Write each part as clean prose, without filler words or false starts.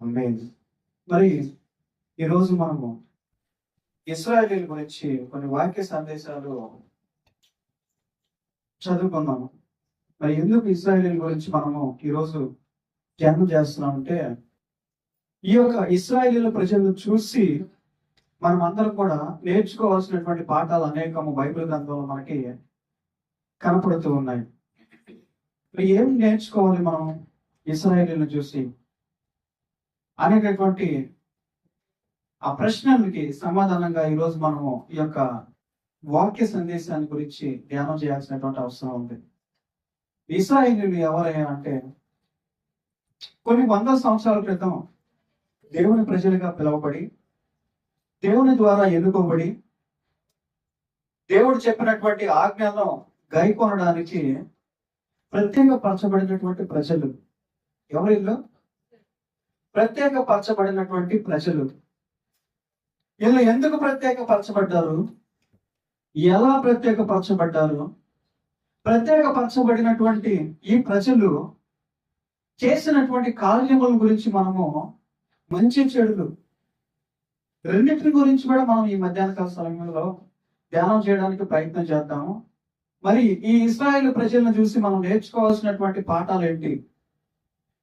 ఆమేన్. మరి ఈరోజు మనము ఇశ్రాయేలీయుల గురించి కొన్ని వాక్య సందేశాలు చదువుకుందాము. మరి ఎందుకు ఇశ్రాయేలీయుల గురించి మనము ఈరోజు ధ్యానం చేస్తున్నామంటే, ఈ యొక్క ఇశ్రాయేలీయుల ప్రజలను చూసి మనం అందరం కూడా నేర్చుకోవాల్సినటువంటి పాఠాలు అనేకము బైబిల్ గ్రంథంలో మనకి కనపడుతూ ఉన్నాయి. మరి ఏం నేర్చుకోవాలి మనం ఇశ్రాయేలీయులను చూసి అనేటటువంటి ఆ ప్రశ్నలకి సమాధానంగా ఈరోజు మనము ఈ యొక్క వాక్య సందేశాన్ని గురించి ధ్యానం చేయాల్సినటువంటి అవసరం ఉంది. ఇశ్రాయేలీయులు ఎవరయ్యా అంటే, కొన్ని వందల సంవత్సరాల క్రితం దేవుని ప్రజలుగా పిలువబడి, దేవుని ద్వారా ఎన్నుకోబడి, దేవుడు చెప్పినటువంటి ఆజ్ఞలను గైకొనడానికి ప్రత్యేకపరచబడినటువంటి ప్రజలు. ఎవరిల్లో? ప్రత్యేకపరచబడినటువంటి ప్రజలు. వీళ్ళు ఎందుకు ప్రత్యేకపరచబడ్డారు? ఎలా ప్రత్యేకపరచబడ్డారు? ప్రత్యేకపరచబడినటువంటి ఈ ప్రజలు చేసినటువంటి కార్యముల గురించి మనము మంచి చెడులు రెండింటి గురించి కూడా మనం ఈ మధ్యాహ్న కాల సమయంలో ధ్యానం చేయడానికి ప్రయత్నం చేద్దాము. మరి ఈ ఇశ్రాయేలు ప్రజలను చూసి మనం నేర్చుకోవాల్సినటువంటి పాఠాలు ఏంటి?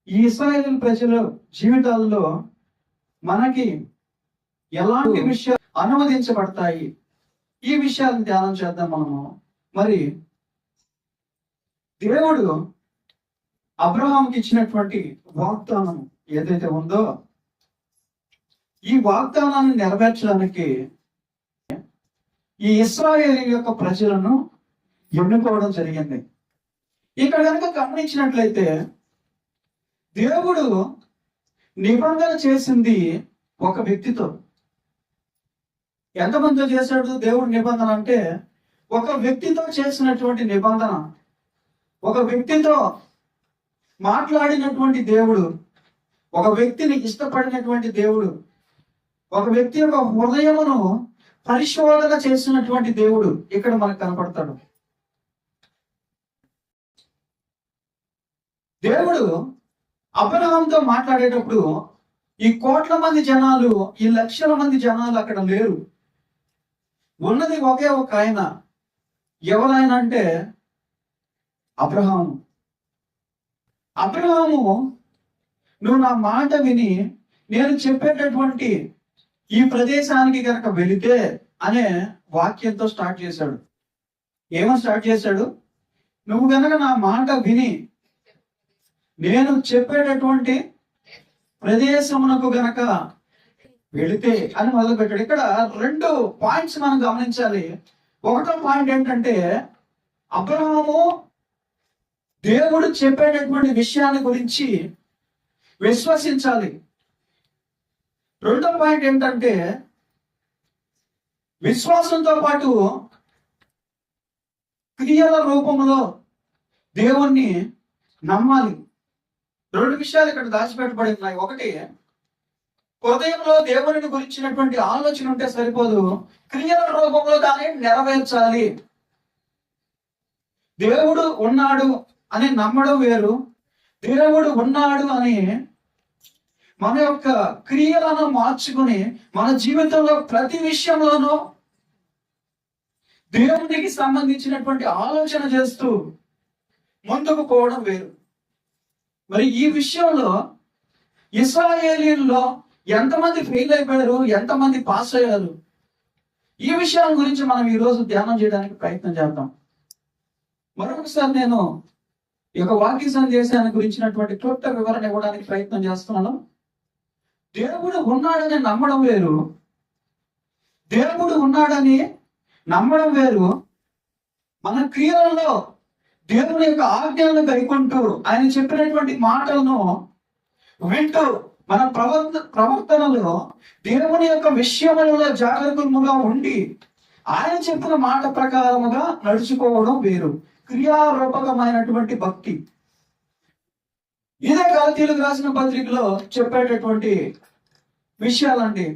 ఈ ఇశ్రాయేలు ప్రజల జీవితాల్లో మనకి ఎలాంటి విషయాలు అనువదించబడతాయి? ఈ విషయాలను ధ్యానం చేద్దాం మనము. మరి దేవుడు అబ్రహాంకి ఇచ్చినటువంటి వాగ్దానం ఏదైతే ఉందో, ఈ వాగ్దానాన్ని నెరవేర్చడానికి ఈ ఇశ్రాయేలు యొక్క ప్రజలను ఎన్నుకోవడం జరిగింది. ఇక్కడ కనుక గమనించినట్లయితే, దేవుడు నిబంధన చేసింది ఒక వ్యక్తితో. ఎంతమందితో చేశాడు దేవుడు నిబంధన అంటే? ఒక వ్యక్తితో చేసినటువంటి నిబంధన. ఒక వ్యక్తితో మాట్లాడినటువంటి దేవుడు, ఒక వ్యక్తిని ఇష్టపడినటువంటి దేవుడు, ఒక వ్యక్తి యొక్క హృదయమును పరిశోధన చేసినటువంటి దేవుడు ఇక్కడ మనకు కనపడతాడు. దేవుడు అబ్రహాంతో మాట్లాడేటప్పుడు ఈ కోట్ల మంది జనాలు, ఈ లక్షల మంది జనాలు అక్కడ లేరు. ఉన్నది ఒకే ఒక ఆయన. ఎవరైనా అంటే అబ్రహాము. అబ్రహాము, నువ్వు నా మాట విని నేను చెప్పేటటువంటి ఈ ప్రదేశానికి కనుక వెళితే అనే వాక్యంతో స్టార్ట్ చేశాడు. ఏమని స్టార్ట్ చేశాడు? నువ్వు కనుక నా మాట విని నేను చెప్పేటటువంటి ప్రదేశమునకు గనక వెళితే అని మొదలు పెట్టాడు. ఇక్కడ రెండు పాయింట్స్ మనం గమనించాలి. ఒకటో పాయింట్ ఏంటంటే, అబ్రహాము దేవుడు చెప్పేటటువంటి విషయాన్ని గురించి విశ్వసించాలి. రెండో పాయింట్ ఏంటంటే, విశ్వాసంతో పాటు క్రియల రూపంలో దేవుణ్ణి నమ్మాలి. రెండు విషయాలు ఇక్కడ దాచిపెట్టబడి ఉన్నాయి. ఒకటి, హృదయంలో దేవుని గురించినటువంటి ఆలోచన ఉంటే సరిపోదు, క్రియల రూపంలో దాన్ని నెరవేర్చాలి. దేవుడు ఉన్నాడు అని నమ్మడం వేరు, దేవుడు ఉన్నాడు అని మన యొక్క క్రియలను మార్చుకుని మన జీవితంలో ప్రతి విషయంలోనూ దేవునికి సంబంధించినటువంటి ఆలోచన చేస్తూ ముందుకు పోవడం వేరు. మరి ఈ విషయంలో ఇశ్రాయేలీయుల్లో ఎంతమంది ఫెయిల్ అయిపోయారు, ఎంతమంది పాస్ అయ్యారు? ఈ విషయాల గురించి మనం ఈరోజు ధ్యానం చేయడానికి ప్రయత్నం చేద్దాం. మరొకసారి నేను ఈ యొక్క వాక్య సందేశాన్ని గురించినటువంటి క్లుప్త వివరణ ఇవ్వడానికి ప్రయత్నం చేస్తున్నాను. దేవుడు ఉన్నాడని నమ్మడం వేరు, దేవుడు ఉన్నాడని నమ్మడం వేరు. మన క్రియలలో దేవుని యొక్క ఆజ్ఞలను గైకొంటూ ఆయన చెప్పినటువంటి మాటలను వింటూ మన ప్రవర్తనలో దేవుని యొక్క విషయములలో జాగరూకముగా ఉండి ఆయన చెప్పిన మాట ప్రకారముగా నడుచుకోవడం వేరు. క్రియారూపకమైనటువంటి భక్తి. ఇదే గలతీయులకు రాసిన పత్రికలో చెప్పేటటువంటి విషయాలండి.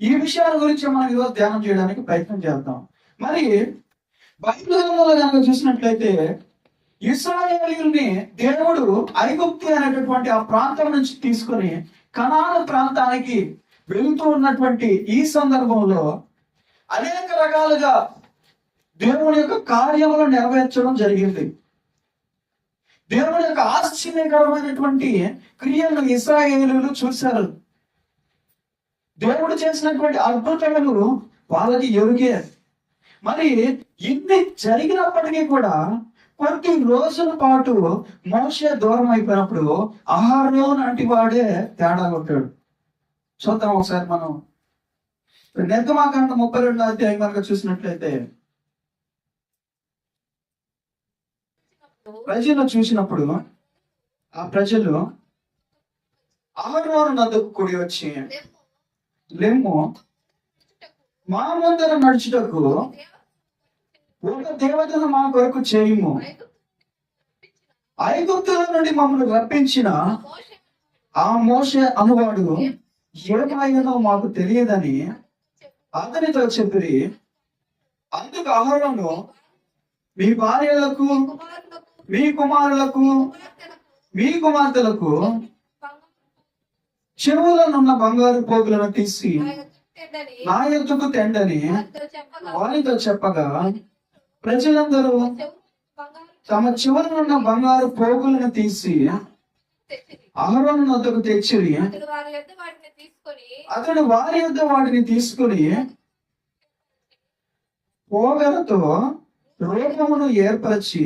ఈ విషయాల గురించి మనం ఈరోజు ధ్యానం చేయడానికి ప్రయత్నం చేద్దాం. మరి బైబిల్ గ్రంథంలో కనుక చూసినట్లయితే, ఇశ్రాయేలీయుల్ని దేవుడు ఐగుప్తు అనేటటువంటి ఆ ప్రాంతం నుంచి తీసుకొని కనాను ప్రాంతానికి వెళ్తూ ఉన్నటువంటి ఈ సందర్భంలో అనేక రకాలుగా దేవుని యొక్క కార్యములను నెరవేర్చడం జరిగింది. దేవుని యొక్క ఆశ్చర్యకరమైనటువంటి క్రియలను ఇశ్రాయేలీయులు చూశారు. దేవుడు చేసినటువంటి అద్భుతములు వాళ్ళకి ఎరుగే. మరి ఇన్ని జరిగినప్పటికీ కూడా కొద్ది రోజుల పాటు మోషే దూరం అయిపోయినప్పుడు అహరోను అంటి వాడే తేడా కొట్టాడు. చూద్దాం ఒకసారి మనం నిర్గమాకాండం 32 అధ్యాయం కనుక చూసినట్లయితే, ప్రజలు చూసినప్పుడు ఆ ప్రజలు అహరోను నదుకు కూడి వచ్చి, లెమ్ము మా ముందర నడుచుటకు ఒక దేవతను మా కొరకు చేయము, ఐగుప్తుల నుండి మమ్మల్ని రప్పించిన ఆ మోషే అనువాడు ఏమాయనో మాకు తెలియదని అతనితో చెప్పిరి. అందుకు అహరోను మీ భార్యలకు, మీ కుమారులకు, మీ కుమార్తెలకు చెవులనున్న బంగారు పోగులను తీసి నా ఎద్దుకు తెండని వారితో చెప్పగా, ప్రజలందరూ తమ చివరనున్న బంగారు పోగులను తీసి అహరోను వద్దకు తెచ్చిరి. అతడు వారి యొద్ద వాటిని తీసుకుని పోగలతో రూపమును ఏర్పరిచి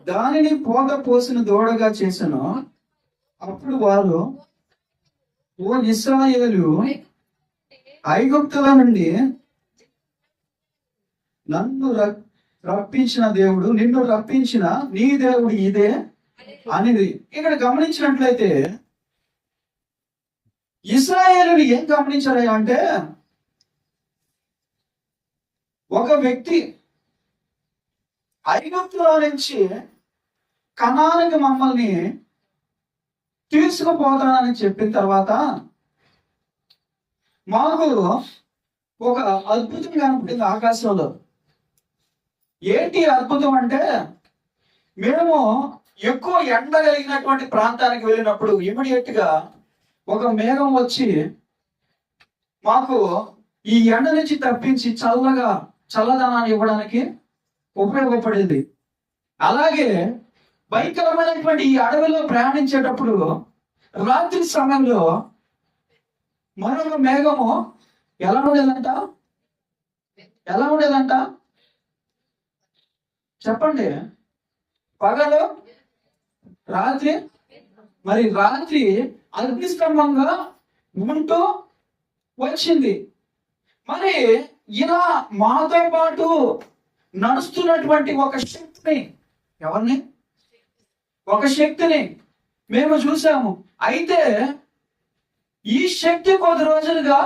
దానిని పోగ పోసిన దూడగా చేసెను. అప్పుడు వారు, ఓ ఇశ్రాయేలు, ఐగుప్తుల నుండి నన్ను రప్పించిన దేవుడు, నిన్ను రప్పించిన నీ దేవుడు ఇదే అనేది. ఇక్కడ గమనించినట్లయితే ఇశ్రాయేలుని ఏం గమనించారు అంటే, ఒక వ్యక్తి ఐగుప్తులో నుంచి కనానుకి మమ్మల్ని తీసుకుపోతానని చెప్పిన తర్వాత మాకు ఒక అద్భుతం కనపడింది ఆకాశంలో. ఏంటి అద్భుతం అంటే, మేము ఎక్కువ ఎండ కలిగినటువంటి ప్రాంతానికి వెళ్ళినప్పుడు ఇమీడియట్ గా ఒక మేఘం వచ్చి మాకు ఈ ఎండ నుంచి తప్పించి చల్లదనాన్ని ఇవ్వడానికి ఉపయోగపడేది. అలాగే భయంకరమైనటువంటి ఈ అడవిలో ప్రయాణించేటప్పుడు రాత్రి సమయంలో మరొక మేఘము ఎలా ఉండేదంట చెప్పండి. పగలు రాత్రి, మరి రాత్రి అగ్నిస్తంభంగా ఉంటూ వచ్చింది. మరి ఇలా మాతో పాటు నడుస్తున్నటువంటి ఒక శక్తిని, ఎవరిని? ఒక శక్తిని మేము చూసాము. అయితే ఈ శక్తి కొద్ది రోజులుగా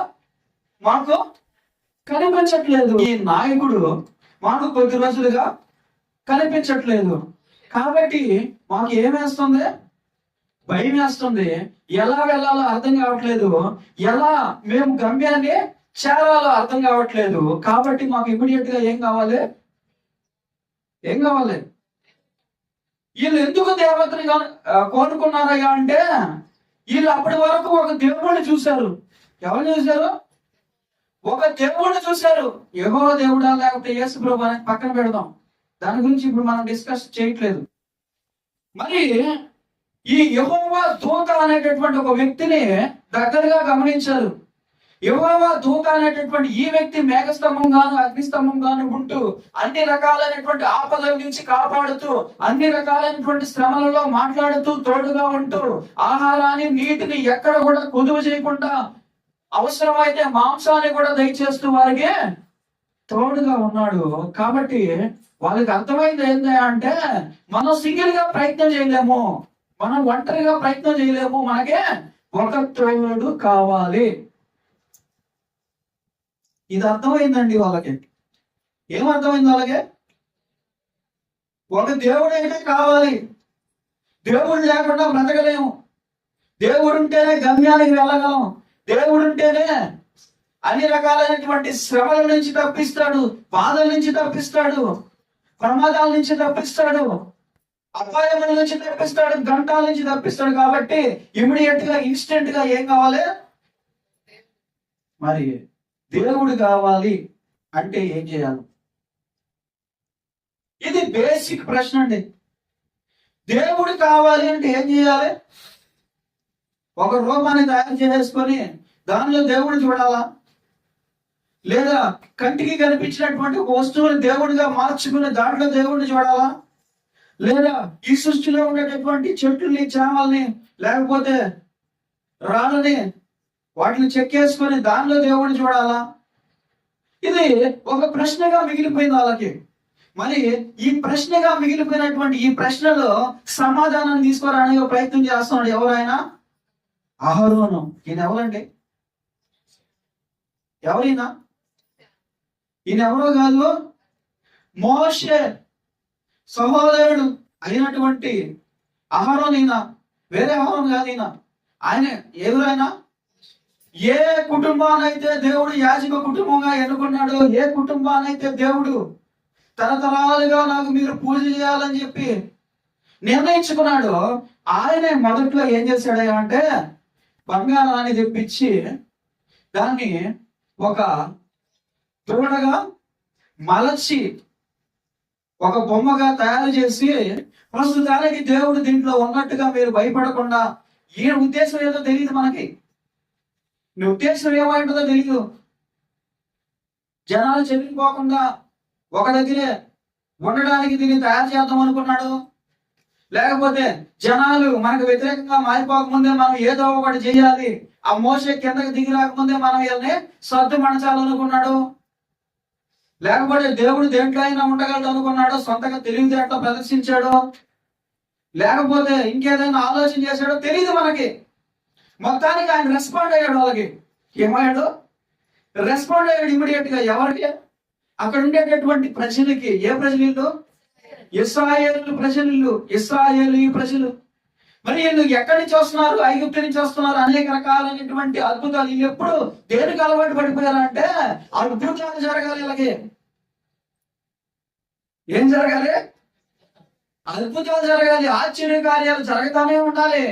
మాకు కనిపించట్లేదు. ఈ నాయకుడు మాకు కొద్ది రోజులుగా కనిపించట్లేదు. కాబట్టి మాకు ఏమేస్తుంది? భయం వేస్తుంది. ఎలా వెళ్ళాలో అర్థం కావట్లేదు, ఎలా మేము గమ్యాన్ని చేరాలో అర్థం కావట్లేదు. కాబట్టి మాకు ఇమీడియట్ గా ఏం కావాలి? వీళ్ళు ఎందుకు దేవతని కోరుకున్నారయ్యా అంటే, వీళ్ళు అప్పటి వరకు ఒక దేవుడిని చూశారు. ఎవరు చూశారు? ఒక దేవుడిని చూశారు. యెహోవా దేవుడా లేకపోతే యేసు ప్రభు అని పక్కన పెడదాం, దాని గురించి ఇప్పుడు మనం డిస్కస్ చేయట్లేదు. మరి ఈ యెహోవా దూత అనేటటువంటి ఒక వ్యక్తిని దగ్గరగా గమనించారు. యెహోవా దూత అనేటటువంటి ఈ వ్యక్తి మేఘస్తంభం గాను అగ్నిస్తంభం గాను ఉంటూ అన్ని రకాలైనటువంటి ఆపదల నుంచి కాపాడుతూ, అన్ని రకాలైనటువంటి శ్రమలలో మాట్లాడుతూ, తోడుగా ఉంటూ, ఆహారాన్ని నీటిని ఎక్కడ కూడా కొదువ చేయకుండా, అవసరమైతే మాంసాన్ని కూడా దయచేస్తూ వారికి తోడుగా ఉన్నాడు. కాబట్టి వాళ్ళకి అర్థమైంది ఏంటి అంటే, మనం సింగిల్ గా ప్రయత్నం చేయలేము, మనం ఒంటరిగా ప్రయత్నం చేయలేము, మనకే ఒక తోడు కావాలి. ఇది అర్థమైందండి వాళ్ళకి. ఏమర్థమైంది వాళ్ళకి? ఒక దేవుడు అయితే కావాలి, దేవుడు లేకుండా బ్రతకలేము, దేవుడు ఉంటేనే గమ్యానికి వెళ్ళగలం, దేవుడు ఉంటేనే అన్ని రకాలైనటువంటి శ్రమల నుంచి తప్పిస్తాడు, బాధల నుంచి తప్పిస్తాడు, ప్రమాదాల నుంచి తప్పిస్తాడు. అపాయముల నుంచి తప్పిస్తాడు, గంటాల నుంచి తప్పిస్తాడు. కాబట్టి ఇమీడియట్ గా ఇన్స్టెంట్ గా ఏం కావాలి? మరి దేవుడు కావాలి అంటే ఏం చేయాలి? ఇది బేసిక్ ప్రశ్న అండి. దేవుడు కావాలి అంటే ఏం చేయాలి? ఒక రూపాన్ని తయారు చేసుకొని దానిలో దేవుడు చూడాలా? లేదా కంటికి కనిపించినటువంటి ఒక వస్తువుని దేవుడిగా మార్చుకుని దాంట్లో దేవుడిని చూడాలా? లేదా ఈ సృష్టిలో ఉండేటటువంటి చెట్లని, చేమల్ని, లేకపోతే రాళ్ళని, వాటిని చెక్కేసుకొని దానిలో దేవుడిని చూడాలా? ఇది ఒక ప్రశ్నగా మిగిలిపోయింది వాళ్ళకి. మరి ఈ ప్రశ్నగా మిగిలిపోయినటువంటి ఈ ప్రశ్నలో సమాధానం తీసుకోవడానికి ప్రయత్నం చేస్తున్నాడు ఎవరైనా? అహరోను. ఈయన ఎవరండి? ఎవరైనా? ఈయన ఎవరో కాదు, మోషే సహోదరుడు అయినటువంటి అహరోను. ఈయన వేరే అహరోను కాదు. ఆయన ఎవరైనా ఏ కుటుంబానైతే దేవుడు యాజక కుటుంబంగా ఎన్నుకున్నాడో, ఏ కుటుంబానైతే దేవుడు తరతరాలుగా నాకు మీరు పూజ చేయాలని చెప్పి నిర్ణయించుకున్నాడో, ఆయనే మొదట్లో ఏం చేశాడు అంటే బంగారాన్ని తెప్పించి దాన్ని ఒక దూడగా మలచి ఒక బొమ్మగా తయారు చేసి, ప్రస్తుతానికి దేవుడు దీంట్లో ఉన్నట్టుగా మీరు భయపడకుండా, ఈయన ఉద్దేశం ఏదో తెలియదు మనకి. నీ ఉద్దేశం ఏమైంటుందో తెలియదు. జనాలు చెల్లిపోకుండా ఒక దగ్గరే ఉండడానికి దీన్ని తయారు చేద్దాం అనుకున్నాడు. లేకపోతే జనాలు మనకు వ్యతిరేకంగా మారిపోకముందే మనం ఏదో ఒకటి చేయాలి, ఆ మోసే కిందకి దిగి రాకముందే మనం వీళ్ళని సర్దు మణచాలనుకున్నాడు. లేకపోతే దేవుడు దేంట్లో అయినా ఉండగలడు అనుకున్నాడు, సొంతగా తెలివితేటలో ప్రదర్శించాడు. లేకపోతే ఇంకేదైనా ఆలోచన చేశాడో తెలియదు మనకి. మొత్తానికి ఆయన రెస్పాండ్ అయ్యాడు. వాళ్ళకి ఏమయ్యాడు? రెస్పాండ్ అయ్యాడు ఇమీడియట్ గా. ఎవరికి? అక్కడ ఉండేటటువంటి ప్రజలకి. ఏ ప్రజలు? ఇశ్రాయేలు ప్రజలు. ఇశ్రాయేలు ఈ ప్రజలు. మరి వీళ్ళు ఎక్కడి నుంచి వస్తున్నారు? ఐగుప్తు నుంచి వస్తున్నారు. అనేక రకాలైనటువంటి అద్భుతాలు. వీళ్ళు ఎప్పుడు దేనికి అలవాటు పడిపోయారంటే అద్భుతాలు జరగాలి. ఇలాగే ఏం జరగాలి? అద్భుతాలు జరగాలి, ఆశ్చర్య కార్యాలు జరగతానే ఉండాలి.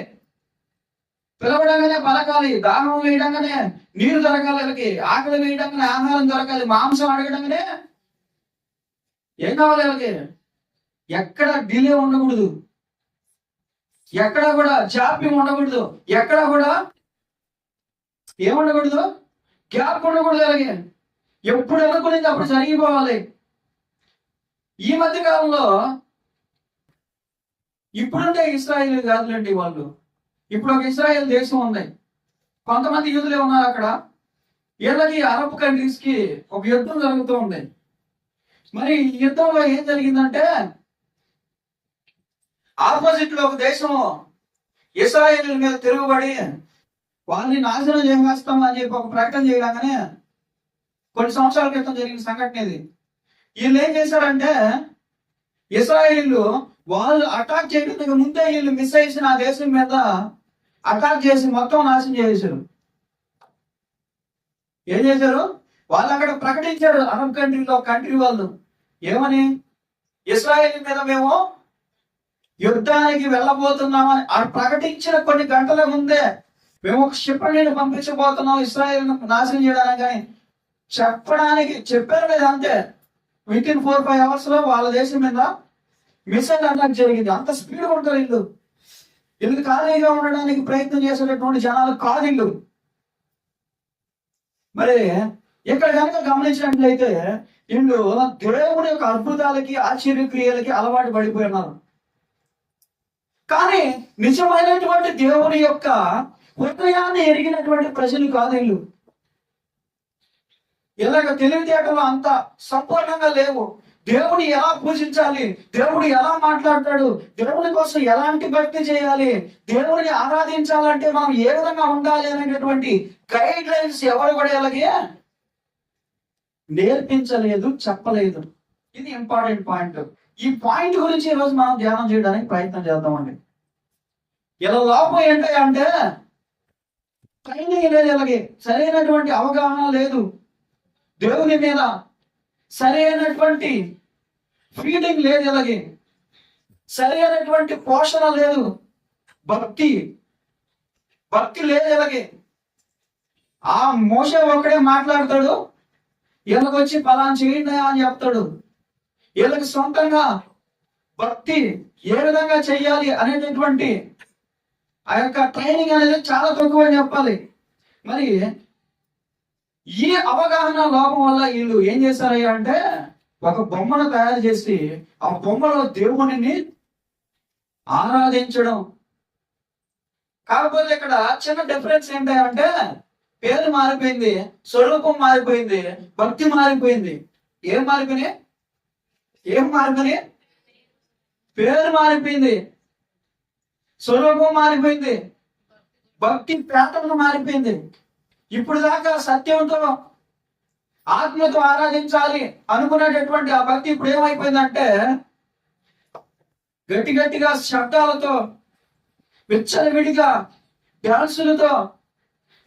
పిలవడంగానే పలకాలి, దాహం వేయడంగానే నీరు దొరకాలి, వీళ్ళకి ఆకలి వేయడంగానే ఆహారం దొరకాలి, మాంసం అడగడంగానే ఏం కావాలి వీళ్ళకి? ఎక్కడ డిలే ఉండకూడదు, ఎక్కడ కూడా జాప్యం ఉండకూడదు, ఎక్కడ కూడా ఏముండకూడదు, గ్యాప్ ఉండకూడదు. అలాగే ఎప్పుడు అనుకునేది అప్పుడు జరిగిపోవాలి. ఈ మధ్య కాలంలో ఇప్పుడుంటే ఇశ్రాయేలు కాదులేండి వాళ్ళు. ఇప్పుడు ఒక ఇశ్రాయేల్ దేశం ఉంది, కొంతమంది యూదులే ఉన్నారు అక్కడ. వీళ్ళకి అరబ్ కంట్రీస్ కి ఒక యుద్ధం జరుగుతూ ఉంది. మరి ఈ యుద్ధంలో ఏం జరిగిందంటే ఆపోజిట్ లో ఒక దేశం ఇశ్రాయేల్ మీద తిరుగుబడి వాళ్ళని నాశనం చేసేస్తాం అని చెప్పి ఒక ప్రకటన చేయగానే కొన్ని సంవత్సరాల క్రితం జరిగిన సంఘటన ఇది. వీళ్ళు ఏం చేశారంటే ఇశ్రాయేలు వాళ్ళు అటాక్ చేయడానికి ముందే వీళ్ళు మిస్ చేసిన ఆ దేశం మీద అటాక్ చేసి మొత్తం నాశనం చేశారు. ఏం చేశారు? వాళ్ళు అక్కడ ప్రకటించారు అరబ్ కంట్రీలో కంట్రీ వాళ్ళు ఏమని? ఇశ్రాయేల్ మీద మేము యుద్ధానికి వెళ్ళబోతున్నామని ప్రకటించిన కొన్ని గంటల ముందే మేము ఒక క్షిపణిని పంపించబోతున్నాం ఇశ్రాయేల్ నాశనం చేయడానికి. కానీ చెప్పడానికి చెప్పారు లేదా అంతే. విత్ ఇన్ 4-5 hours లో వాళ్ళ దేశం మీద మిసైల్ అటాక్ జరిగింది. అంత స్పీడ్ ఉంటారు వీళ్ళు. వీళ్ళు ఖాళీగా ఉండడానికి ప్రయత్నం చేసేటటువంటి జనాలు కాదు వీళ్ళు. మరి ఇక్కడ కనుక గమనించినట్లయితే వీళ్ళు దేవుని యొక్క అద్భుతాలకి, ఆశ్చర్యక్రియలకి అలవాటు పడిపోయినారు. కానీ నిజమైనటువంటి దేవుని యొక్క హృదయాన్ని ఎరిగినటువంటి ప్రజలు కాదు వీళ్ళు. ఇలాగ తెలివితేటలు అంత సంపూర్ణంగా లేవు. దేవుని ఎలా పూజించాలి, దేవుడు ఎలా మాట్లాడతాడు, దేవుని కోసం ఎలాంటి భక్తి చేయాలి, దేవుని ఆరాధించాలంటే మనం ఏ విధంగా ఉండాలి అనేటటువంటి గైడ్ లైన్స్ ఎవరు కూడా ఇలాగే నేర్పించలేదు, చెప్పలేదు. ఇది ఇంపార్టెంట్ పాయింట్. ఈ పాయింట్ గురించి ఈరోజు మనం ధ్యానం చేయడానికి ప్రయత్నం చేద్దామండి. ఇలా లోపం ఏంటంటే ట్రైనింగ్ లేదు, ఇలాగే సరైనటువంటి అవగాహన లేదు, దేవుని మీద సరైనటువంటి ఫీలింగ్ లేదు. ఇలాగే సరి అయినటువంటి పోషణ లేదు. భక్తి భక్తి లేదు వీళ్ళకి. ఆ మోషే ఒక్కడే మాట్లాడతాడు, వీళ్ళకి వచ్చి పలానా చేయండి అని చెప్తాడు. వీళ్ళకి సొంతంగా భక్తి ఏ విధంగా చెయ్యాలి అనేటటువంటి ఆ యొక్క ట్రైనింగ్ అనేది చాలా తక్కువ అని చెప్పాలి. మరి ఈ అవగాహన లోపం వల్ల వీళ్ళు ఏం చేశారయ్యా అంటే ఒక బొమ్మను తయారు చేసి ఆ బొమ్మలో దేవుడిని ఆరాధించడం. కాకపోతే ఇక్కడ చిన్న డిఫరెన్స్ ఏంటంటే పేరు మారిపోయింది, స్వరూపం మారిపోయింది, భక్తి మారిపోయింది. ఏం మారిపోయినాయి? పేరు మారిపోయింది, స్వరూపం మారిపోయింది, భక్తి ప్యాటర్న్ మారిపోయింది. ఇప్పుడు దాకా సత్యంతో ఆత్మతో ఆరాధించాలి అనుకునేటటువంటి ఆ భక్తి ఇప్పుడు ఏమైపోయిందంటే గట్టిగా శబ్దాలతో, విచ్చలవిడిగా డాన్సులతో,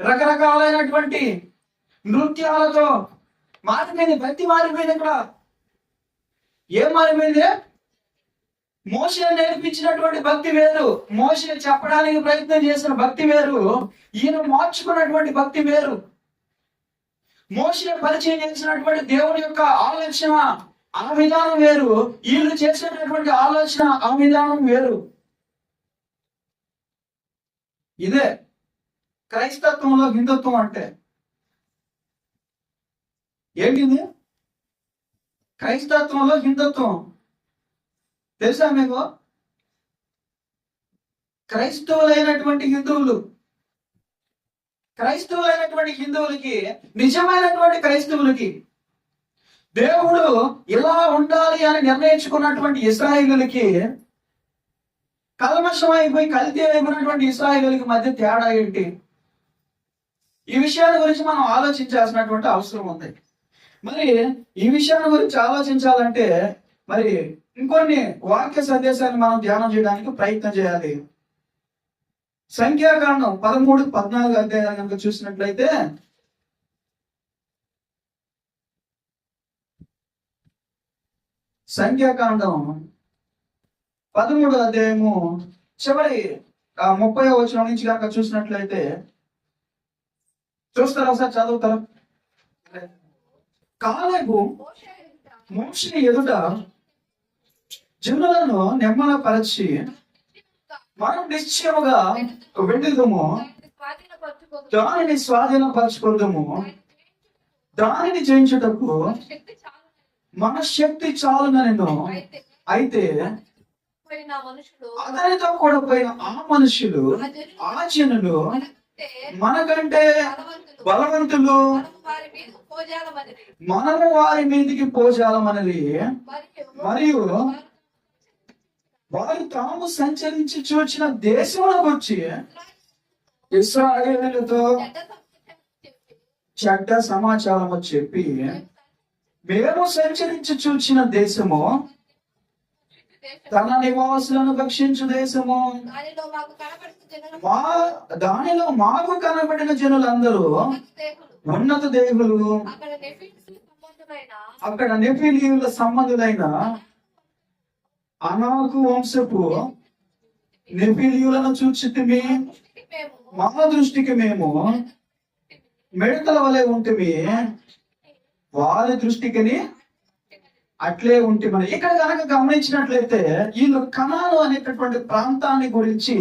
రకరకాలైనటువంటి నృత్యాలతో మారిపోయింది. భక్తి మారిపోయింది. ఇక్కడ ఏం మారిపోయింది? మోషే నేర్పించినటువంటి భక్తి వేరు, మోషే చెప్పడానికి ప్రయత్నం చేసిన భక్తి వేరు, ఈయన మార్చుకున్నటువంటి భక్తి వేరు. మోషే పరిచయం చేసినటువంటి దేవుని యొక్క ఆలోచన ఆ విధానం వేరు, వీళ్ళు చేసేటటువంటి ఆలోచన ఆ విధానం వేరు. ఇదే క్రైస్తత్వంలో హిందుత్వం అంటే. ఏంటిది? క్రైస్తత్వంలో హిందుత్వం తెలుసా మీకు? క్రైస్తవులైనటువంటి హిందువులకి, నిజమైనటువంటి క్రైస్తవులకి, దేవుడు ఇలా ఉండాలి అని నిర్ణయించుకున్నటువంటి ఇశ్రాయేలులకి, కల్మషం అయిపోయి కల్తీ అయిపోయినటువంటి ఇశ్రాయేలులకి మధ్య తేడా ఏంటి? ఈ విషయాల గురించి మనం ఆలోచించాల్సినటువంటి అవసరం ఉంది. మరి ఈ విషయాల గురించి ఆలోచించాలంటే మరి ఇంకొన్ని వాక్య సందేశాన్ని మనం ధ్యానం చేయడానికి ప్రయత్నం చేయాలి. సంఖ్యాకాండం 13-14 అధ్యాయాలు కనుక చూసినట్లయితే సంఖ్యాకాండం 13 అధ్యాయము చివరి 30వ వచనం నుంచి కనుక చూసినట్లయితే చూస్తారా? ఒకసారి చదువుతారా? కాలేబు మోషే ఎదుట జనులను నెమ్మలపరచి మనం నిశ్చయముగా వెండుదము, దానిని స్వాధీనపరచుకుందాము, దానిని జయించుటకు మన శక్తి చాలునను. అయితే అతనితో కూడా పోయిన ఆ మనుషులు, ఆ జనులు మనకంటే బలవంతులు, మనము వారి మీదికి పోజాలమన్నది. మరియు వారు తాము సంచరించి చూచిన దేశంలోకి వచ్చి ఇశ్రాయేలులతో చెడ్డ సమాచారము చెప్పి, మేము సంచరించి చూచిన దేశము తన నివాసులను భక్షించు దేశము, దానిలో మాకు కనబడిన జనులందరూ ఉన్నత దేవులు, అక్కడ నెఫిలీయుల సంబంధులైన అనాకు వంశపు నెఫిలీయులను చూచితిమి. మా దృష్టికి మేము మిడతల వలె ఉంటిమి, వారి దృష్టికి అట్లే ఉంటిమని. ఇక్కడ కనుక గమనించినట్లయితే వీళ్ళు కనాను అనేటటువంటి ప్రాంతాన్ని గురించి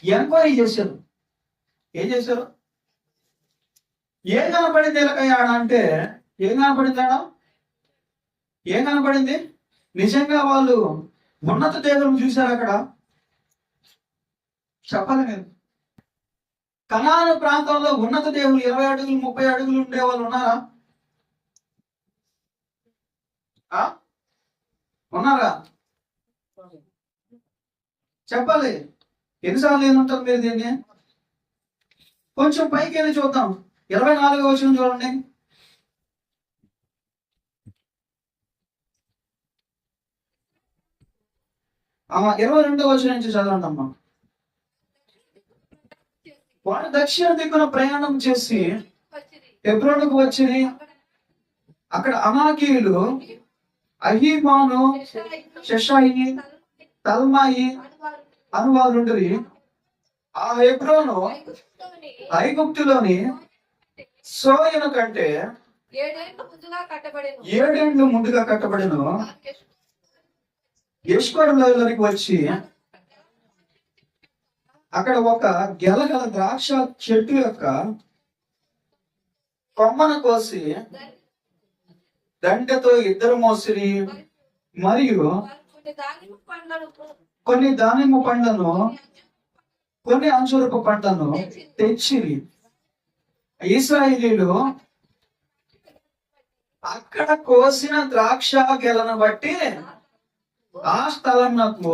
ఎంక్వైరీ చేశారు. ఏం చేశారు? ఏం కనపడింది ఎలకయ్యాడ అంటే? ఏం కనపడిందాడా? ఏం కనపడింది? నిజంగా వాళ్ళు ఉన్నత దేవులను చూశారు అక్కడ? చెప్పాలి మీరు. కనాను ప్రాంతంలో ఉన్నత దేవులు 20 అడుగులు 30 అడుగులు ఉండే వాళ్ళు ఉన్నారా? ఉన్నారా? చెప్పాలి. ఎన్నిసార్లు ఏముంటారు మీరు దీన్ని? కొంచెం పైకి వెళ్ళి చూద్దాం. 24వ వచనం చూడండి. 22వ వచనం నుంచి చదవండి అమ్మా. వారు దక్షిణ దిక్కున ప్రయాణం చేసి హెబ్రోనుకు వచ్చి అక్కడ అనాకీయులు, అహీమాను, షెషాయి, తల్మాయి అనువాదుండ్రి. ఆ హెబ్రోను ఐగుప్తులోని సోయను కంటే 7 ఏండ్లు ముందుగా కట్టబడిను. యెష్కోరులోకి వచ్చి అక్కడ ఒక గెలగల ద్రాక్ష చెట్టు యొక్క కొమ్మను కోసి దండతో ఇద్దరు మోసిరి, మరియు కొన్ని దానిమ్మ పండ్లను కొన్ని అంజూరపు పండ్లను తెచ్చిరి. ఇశ్రాయేలీయులు అక్కడ కోసిన ద్రాక్ష గెలను బట్టి ఆ స్థలం నాకు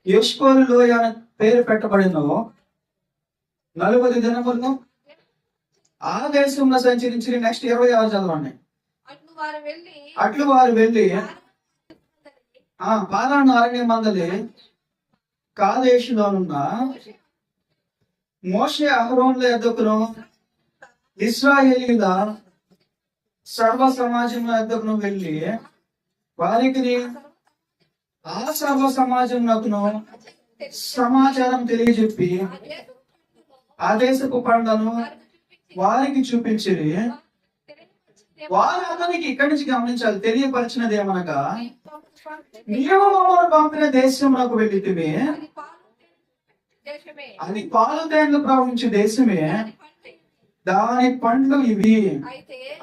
యెష్కోరు లోయ అనే పేరు పెట్టబడిను. 40 దినములు ఆ దేశంలో సంచరించి నెక్స్ట్ 26 చదవండి. అట్లు వారు వెళ్ళి పారాను అరణ్య మందలి కాదేశులోనున్న మోషే అహరోనుల యొద్దకును ఇశ్రాయేలీయుల సర్వ సమాజం యొద్దకును వెళ్ళి వారికి ఆ సర్వ సమాజంలోకును సమాచారం తెలియజెప్పి ఆ దేశపు పండ్లను వారికి చూపించిరి. వారు అతనికి ఇక్కడి నుంచి గమనించాలి, తెలియపరిచినది ఏమనగా, నీవు మమ్మల్ని పంపిన దేశంలోకి వెళ్ళితివి, అది పాలు తేనెలు ప్రవహించే దేశమే, దాని పండ్లు ఇవి.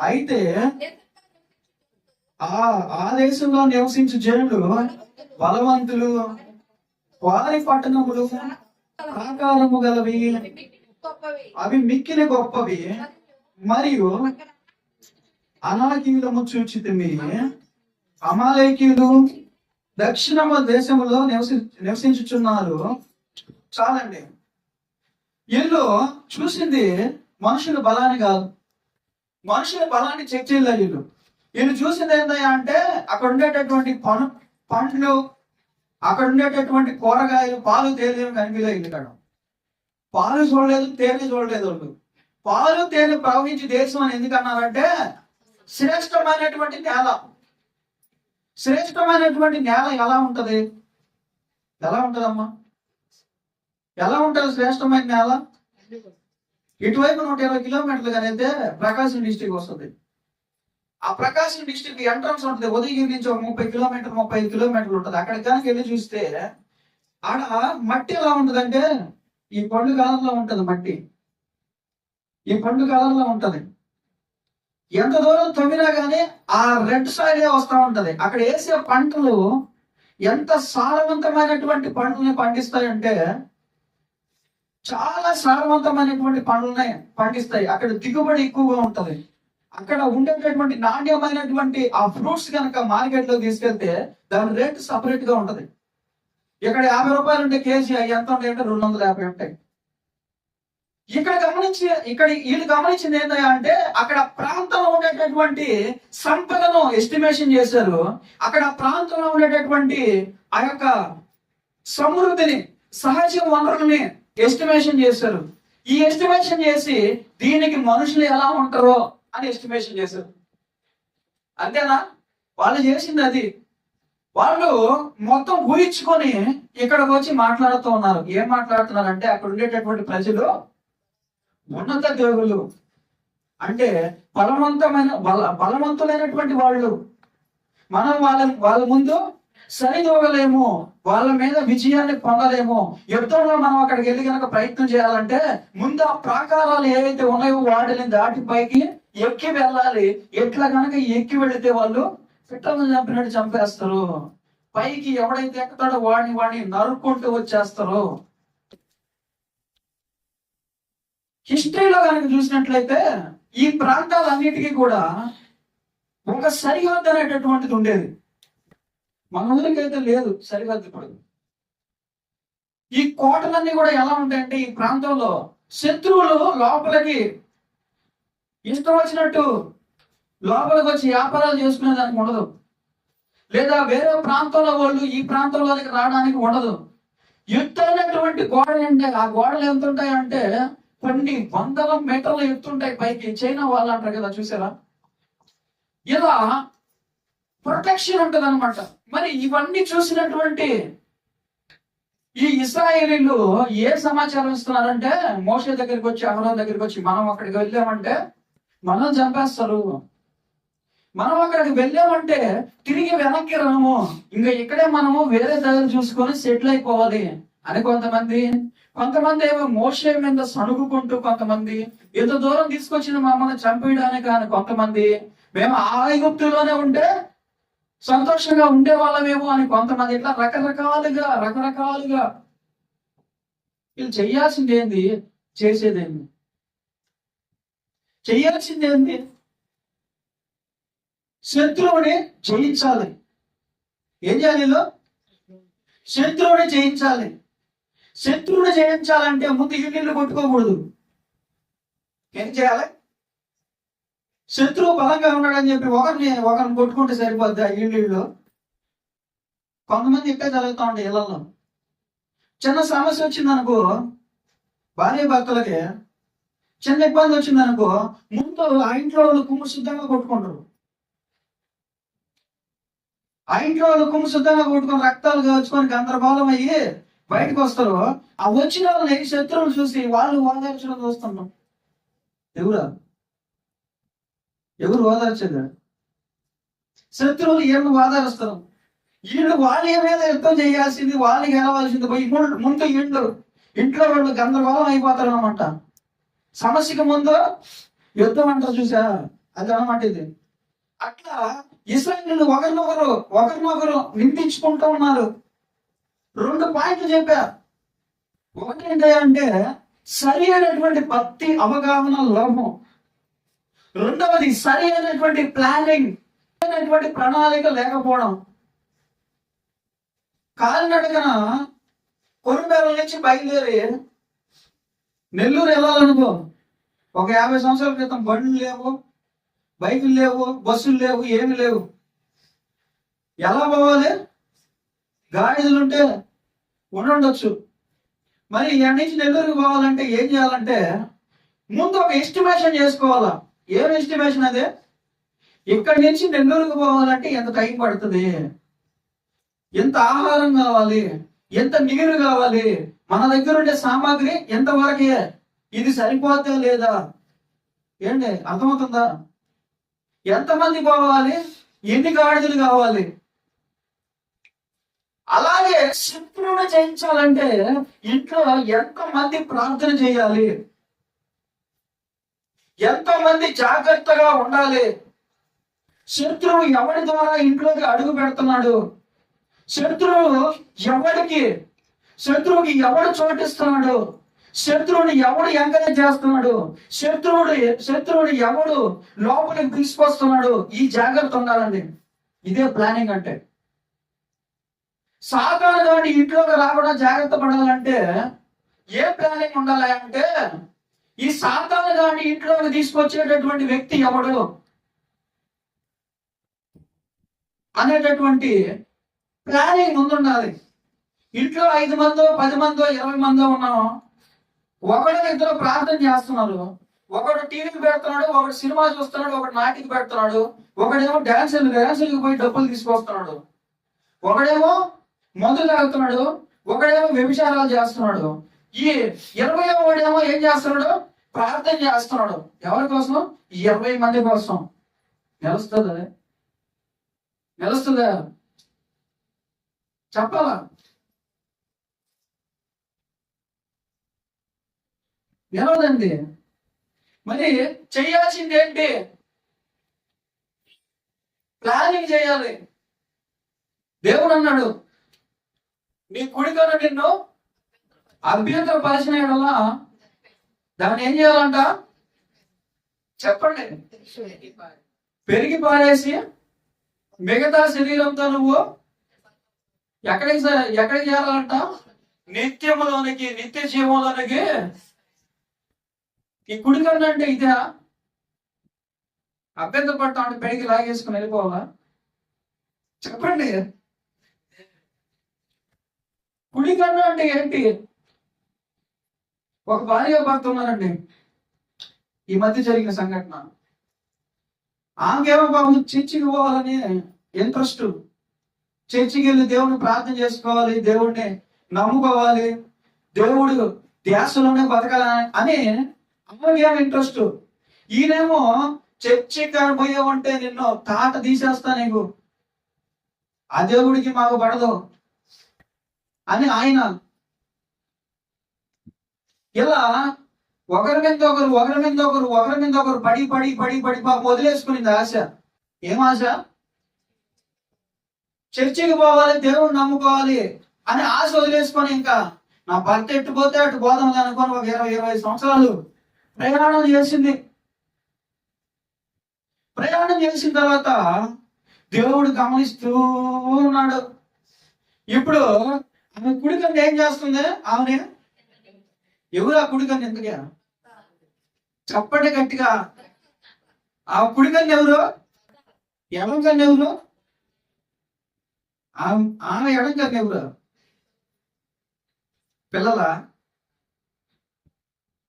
అయితే ఆ దేశంలో నివసించే జనులు బలవంతులు, వారి పట్టణములు ఆకారము గలవి, అవి మిక్కిలి గొప్పవి, మరియు అనాకీయులము చూచితిమి. అమాలేకీయులు దక్షిణ దేశములో నివసించుచున్నారు. చాలండి. వీళ్ళు చూసింది మనుషుల బలాన్ని కాదు, మనుషుల బలాన్ని చెక్ చేయలేదు. వీళ్ళు చూసింది ఏంటయ్యా అంటే అక్కడ ఉండేటటువంటి పండ్లు, అక్కడ ఉండేటటువంటి కూరగాయలు, పాలు తేనె కనిపించలేదు. ఇక్కడ పాలు చూడలేదు, తేనె చూడలేదు. వాళ్ళు పాలు తేనె ప్రవహించి దేశం అని ఎందుకన్నారంటే శ్రేష్టమైనటువంటి నేల. శ్రేష్టమైనటువంటి నేల ఎలా ఉంటది? ఎలా ఉంటదమ్మా? ఎలా ఉంటది శ్రేష్టమైన నేల? ఇటువైపు 120 కిలోమీటర్లు కానీ అయితే ప్రకాశం డిస్టిక్ వస్తుంది. ఆ ప్రకాశం డిస్టిక్ ఎంట్రన్స్ ఉంటుంది. ఉదయగిరి నుంచి ఒక 35 కిలోమీటర్లు ఉంటుంది. అక్కడికి కనుక వెళ్ళి చూస్తే ఆడ మట్టి ఎలా ఉంటదంటే ఈ పండు కాలంలో ఉంటది. మట్టి ఈ పండు కాలంలో ఉంటది. ఎంత దూరం తవ్వినా గానీ ఆ రెడ్ సాయిలే వస్తూ ఉంటది. అక్కడ వేసే పంటలు ఎంత సారవంతమైనటువంటి పంటల్ని పండిస్తాయంటే చాలా సారవంతమైనటువంటి పంటలని పండిస్తాయి. అక్కడ దిగుబడి ఎక్కువగా ఉంటది. అక్కడ ఉండేటటువంటి నాణ్యమైనటువంటి ఆ ఫ్రూట్స్ కనుక మార్కెట్ లో తీసుకెళ్తే దాని రేట్ సపరేట్ గా ఉంటది. ఇక్కడ 50 రూపాయలు ఉంటే కేజీ, ఎంత ఉంటాయంటే 250 ఉంటాయి. వీళ్ళు గమనించింది ఏంటంటే అంటే అక్కడ ప్రాంతంలో ఉండేటటువంటి సంపదను ఎస్టిమేషన్ చేశారు. అక్కడ ప్రాంతంలో ఉండేటటువంటి ఆ యొక్క సమృద్ధిని, సహజ వనరుల్ని ఎస్టిమేషన్ చేశారు. ఈ ఎస్టిమేషన్ చేసి దీనికి మనుషులు ఎలా ఉంటారో అని ఎస్టిమేషన్ చేశారు. అంతేనా? వాళ్ళు చేసింది అది. వాళ్ళు మొత్తం ఊహించుకొని ఇక్కడికి వచ్చి మాట్లాడుతూ ఉన్నారు. ఏం మాట్లాడుతున్నారంటే అక్కడ ఉండేటటువంటి ప్రజలు ఉన్నత దేవుళ్ళు, అంటే బలవంతులైనటువంటి వాళ్ళు. మనం వాళ్ళ ముందు సరిదూగలేము, వాళ్ళ మీద విజయాన్ని పొందలేము. యుద్ధంలో మనం అక్కడికి వెళ్ళి కనుక ప్రయత్నం చేయాలంటే ముందు ఆ ప్రాకారాలు ఏవైతే ఉన్నాయో వాటిని దాటి పైకి ఎక్కి వెళ్ళాలి. ఎట్లా కనుక ఎక్కి వెళితే వాళ్ళు పిట్టలను చంపినట్టు చంపేస్తారు. పైకి ఎవడైతే ఎక్కుతాడో వాడిని నరుక్కుంటూ వచ్చేస్తారు. హిస్టరీలో కనుక చూసినట్లయితే ఈ ప్రాంతాలన్నిటికీ కూడా ఒక సరిహద్దు అనేటటువంటిది ఉండేది. మన ఊరికైతే లేదు సరిహద్దు. ఇప్పుడు ఈ కోటలన్నీ కూడా ఎలా ఉంటాయంటే ఈ ప్రాంతంలో శత్రువులు లోపలికి ఇష్టం వచ్చినట్టు లోపలికి వచ్చి వ్యాపారాలు చేసుకునే దానికి ఉండదు. లేదా వేరే ప్రాంతంలో వాళ్ళు ఈ ప్రాంతంలోకి రావడానికి ఉండదు. ఎత్తైనటువంటి గోడలు ఉంటాయి. ఆ గోడలు ఎంత ఉంటాయి అంటే కొన్ని 100 మీటర్లు ఎత్తుంటాయి పైకి. చైనా వాళ్ళు అంటారు కదా, చూసారా? ఇలా ప్రొటెక్షన్ ఉంటుంది అనమాట. మరి ఇవన్నీ చూసినటువంటి ఈ ఇశ్రాయేలీలు ఏ సమాచారం ఇస్తున్నారంటే, మోషే దగ్గరికి వచ్చి, అహరోన్ దగ్గరికి వచ్చి, మనం అక్కడికి వెళ్ళామంటే మనం చంపేస్తారు, మనం అక్కడికి వెళ్ళామంటే తిరిగి వెనక్కి రాము, ఇంకా ఇక్కడే మనము వేరే దగ్గర చూసుకొని సెటిల్ అయిపోవాలి అని కొంతమంది ఏమో మోషే మీద సణుగుకుంటూ, కొంతమంది ఎంత దూరం తీసుకొచ్చిన మమ్మల్ని చంపేయడానికి అని, కొంతమంది మేము ఆ ఐగుప్తులోనే ఉంటే సంతోషంగా ఉండే వాళ్ళమేమో అని, కొంతమంది ఇట్లా రకరకాలుగా వీళ్ళు చెయ్యాల్సింది ఏంది, చేసేదేంది? చెయ్యాల్సింది ఏంది? శత్రువుని జయించాలి. ఏం చేయాలి? శత్రువుని జయించాలి. శత్రువుని జయించాలంటే ముందు ఇల్లు కొట్టుకోకూడదు. ఏం చేయాలి? శత్రువు బలంగా ఉన్నాడని చెప్పి ఒకరిని కొట్టుకుంటే సరిపోద్ది. ఆ ఇల్లు కొంతమంది ఇట్టే జరుగుతూ ఉంటాయి. ఇళ్లలో చిన్న సమస్య వచ్చిందనుకో, భార్య భర్తలకి చిన్న ఇబ్బంది వచ్చిందనుకో, ముందు ఆ ఇంట్లో వాళ్ళు కుమ్ము శుద్ధంగా కొట్టుకుంటారు. ఆ ఇంట్లో వాళ్ళు కుమ్ము శుద్ధంగా కొట్టుకొని రక్తాలు కాల్చుకొని గందరగోళం అయ్యి బయటకు వస్తారు. ఆ వచ్చిన వాళ్ళని శత్రువులు చూసి వాళ్ళు ఓదార్చడం చూస్తుంటాం. ఎవరు ఓదార్చేది? శత్రువులు ఏమి ఓదారుస్తారు? వీళ్ళు వాళ్ళ మీద యుద్ధం చేయాల్సింది, వాళ్ళకి గెలవాల్సింది పోయి ముందు ఇంట్లో వాళ్ళు గందరగోళం అయిపోతారు అనమాట. సమస్యకు ముందు యుద్ధం అంటారు చూసా, అది అనమాట ఇది. అట్లా ఇశ్రాయేలీయులు ఒకరినొకరు నిందించుకుంటూ ఉన్నారు. 2 పాయింట్లు చెప్పా. ఒకటి ఏంటంటే సరి అయినటువంటి భక్తి అవగాహన లోపం. రెండవది సరి అయినటువంటి ప్లానింగ్, అయినటువంటి ప్రణాళిక లేకపోవడం. కాలినడకన కొరుంబేల నుంచి బయలుదేరి నెల్లూరు వెళ్ళాలనుకో, ఒక 50 సంవత్సరాల క్రితం బండ్లు లేవు, బైకులు లేవు, బస్సులు లేవు, ఏమి లేవు. ఎలా పోవాలి? గాడిదలుంటే ఉండొచ్చు. మరి ఇక్కడి నుంచి నెల్లూరుకి పోవాలంటే ఏం చేయాలంటే ముందు ఒక ఎస్టిమేషన్ చేసుకోవాలా. ఏం ఎస్టిమేషన్ అదే? ఇక్కడి నుంచి నెల్లూరుకి పోవాలంటే ఎంత టైం పడుతుంది, ఎంత ఆహారం కావాలి, ఎంత నీరు కావాలి, మన దగ్గర ఉండే సామాగ్రి ఎంతవరకే, ఇది సరిపోతే లేదా? ఏంటి అర్థమవుతుందా? ఎంతమంది పోవాలి, ఎన్ని గాడిదలు కావాలి? అలాగే శత్రువును జయించాలంటే ఇంట్లో ఎంతమంది ప్రార్థన చేయాలి, ఎంతమంది జాగ్రత్తగా ఉండాలి, శత్రువు ఎవరి ద్వారా ఇంట్లోకి అడుగు పెడుతున్నాడు, శత్రువుకి ఎవడు చోటిస్తున్నాడు, శత్రువుని ఎవడు ఎంకరేజ్ చేస్తున్నాడు, శత్రువుని ఎవడు లోపలికి తీసుకొస్తున్నాడు, ఈ జాగ్రత్త ఉండాలండి. ఇదే ప్లానింగ్ అంటే. సాతాను గాని ఇంట్లోకి రాకుండా జాగ్రత్త పడాలంటే ఏ ప్లానింగ్ ఉండాలి అంటే, ఈ సాతాను గాని ఇంట్లోకి తీసుకొచ్చేటటువంటి వ్యక్తి ఎవడు అనేటటువంటి ప్లానింగ్ ముందుండాలి. ఇంట్లో 5 మందో 10 మందో 20 మందో ఉన్నాం, ఒకడు ఇద్దరు ప్రార్థన చేస్తున్నారు, ఒకడు టీవీకి పెడుతున్నాడు, ఒకడు సినిమా చూస్తున్నాడు, ఒకడు నాటికి పెడుతున్నాడు, ఒకడేమో డ్యాన్సులకి పోయి డబ్బులు తీసుకొస్తున్నాడు, ఒకడేమో మందు తాగుతున్నాడు, ఒకడేమో వ్యభిచారాలు చేస్తున్నాడు. ఈ 20వ వాడేమో ఏం చేస్తున్నాడు? ప్రార్థన చేస్తున్నాడు. ఎవరి కోసం? 20 మంది కోసం. నిలుస్తుందా? చెప్పాలా? నిలవదండి. మరి చేయాల్సింది ఏంటి? ప్లానింగ్ చేయాలి. దేవుడు అన్నాడు, నీ కుడికను నిన్ను అభ్యంతరపరిచిన యెడల దాన్ని ఏం చేయాలంట? చెప్పండి. పెరిగి పారేసి మిగతా శరీరంతో నువ్వు ఎక్కడికి చేరాలంట? నిత్యములోనికి, నిత్య జీవంలోనికి. ఈ కుడికన్ను అంటే ఇదే? అభ్యంతర పడతా అంటే పెరిగి లాగేసుకుని వెళ్ళిపోవాలా? చెప్పండి. కుడికన్ను అంటే ఏంటి? ఒక భార్య భర్త ఉన్నారండి, ఈ మధ్య జరిగిన సంఘటన. ఆమెకేమో బాబు చర్చికి పోవాలని ఇంట్రెస్ట్, చర్చికి వెళ్ళి దేవుడిని ప్రార్థన చేసుకోవాలి, దేవుడిని నమ్ముకోవాలి, దేవుడు ధ్యాసలోనే బతకాలని అని అమ్మకి ఏం ఇంట్రెస్ట్. ఈయనేమో చర్చికి పోయావంటే నిన్ను తాట తీసేస్తా నీకు, ఆ దేవుడికి మాకు పడదు అని ఆయన ఇలా ఒకరి మీద ఒకరు పడి పాపం వదిలేసుకునింది ఆశ. ఏం ఆశ? చర్చికి పోవాలి, దేవుడిని నమ్ముకోవాలి అని ఆశ వదిలేసుకొని ఇంకా నా భర్త ఎట్టుపోతే అటు పోదాం అనుకొని ఒక 20 సంవత్సరాలు ప్రయాణం చేసింది. ప్రయాణం చేసిన తర్వాత దేవుడు గమనిస్తూ ఉన్నాడు. ఇప్పుడు ఆమె కుడికన్ను ఏం చేస్తుంది? ఆమె ఎవరు ఆ కుడికన్ను? ఎందుకే చప్పటి గట్టిగా. ఆ కుడికన్ను ఎవరు? ఎడం కన్ను ఎవరు? ఆమె ఎడం కన్ను ఎవరు? పిల్లల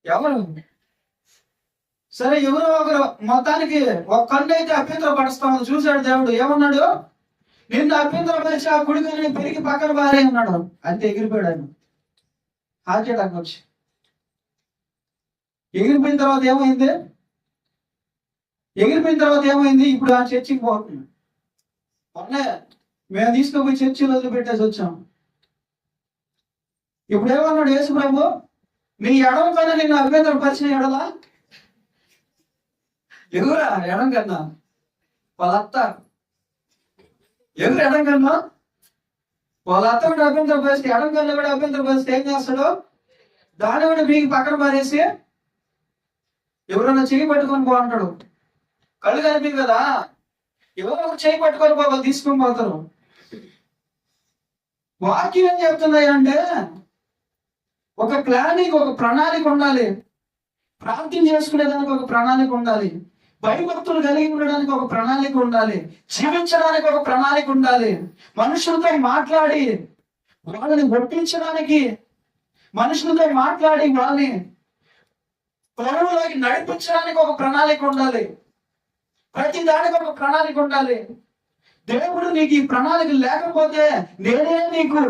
ఎవరు? సరే ఎవరో ఒకరు, మొత్తానికి ఒక కన్ను అయితే అభ్యంతరం పడుస్తామని చూశాడు దేవుడు. ఏమన్నాడు? నిన్ను అభ్యంతరం పరిచి ఆ కుడికన్ను పెరిగి పక్కన బారే అన్నాడు. అంతే, ఎగిరిపోయాడు ఆయన. హార్ట్ అటాక్ వచ్చి ఎగిరిపోయిన తర్వాత ఏమైంది? ఇప్పుడు ఆ చర్చికి పోతుంది. మొన్నే మేము తీసుకుపోయి చర్చిలో వదిలిపెట్టేసి వచ్చాం. ఇప్పుడు ఏమన్నాడు యేసు ప్రభు? నీ ఎడం కన్నా నిన్ను అభ్యంతరం పరిచిన ఎడలా ఎవరా? ఎడం కన్నా వాళ్ళ అత్త. ఎవరు ఎడం కన్నా? వాళ్ళ అత్త కూడా అభ్యంతరం పరిస్తే, ఎడం కన్నా కూడా అభ్యంతరం పరిస్తే ఏం చేస్తాడు? దాని కూడా మీకు పక్కన పారేసి ఎవరన్నా చేయి పట్టుకొని పో అంటాడు. కళ్ళు కనిపి కదా, ఎవరో చేయి పట్టుకొని పో, వాళ్ళు తీసుకొని పోతారు. వాక్యం ఏం చెప్తున్నాయి అంటే ఒక ప్లానింగ్, ఒక ప్రణాళిక ఉండాలి. ప్రార్థన చేసుకునేదానికి ఒక ప్రణాళిక ఉండాలి. భయభక్తులు కలిగి ఉండడానికి ఒక ప్రణాళిక ఉండాలి. జీవించడానికి ఒక ప్రణాళిక ఉండాలి. మనుషులతో మాట్లాడి వాళ్ళని ఒప్పించడానికి, మనుషులతో మాట్లాడి వాళ్ళని ప్రభువులోకి నడిపించడానికి ఒక ప్రణాళిక ఉండాలి. ప్రతి దానికి ఒక ప్రణాళిక ఉండాలి. దేవుడు నీకు ఈ ప్రణాళిక లేకపోతే నేనే నీకు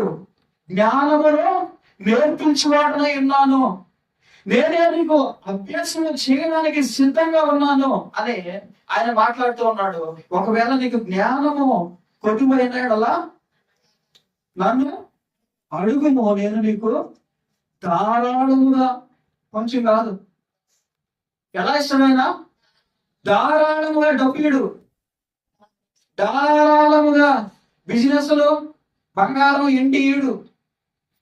జ్ఞానమును నేర్పించువాడనై ఉన్నాను, నేనే నీకు అభ్యాసం చేయడానికి సిద్ధంగా ఉన్నాను అని ఆయన మాట్లాడుతూ ఉన్నాడు. ఒకవేళ నీకు జ్ఞానము కొట్టుపోయినాడలా నన్ను అడుగుము, నేను నీకు ధారాళముగా, కొంచెం కాదు, ఎలా ఇష్టమైనా ధారాళముగా డబ్బుడు, ధారాళముగా బిజినెస్లు, బంగారం, ఎండి ఈడు.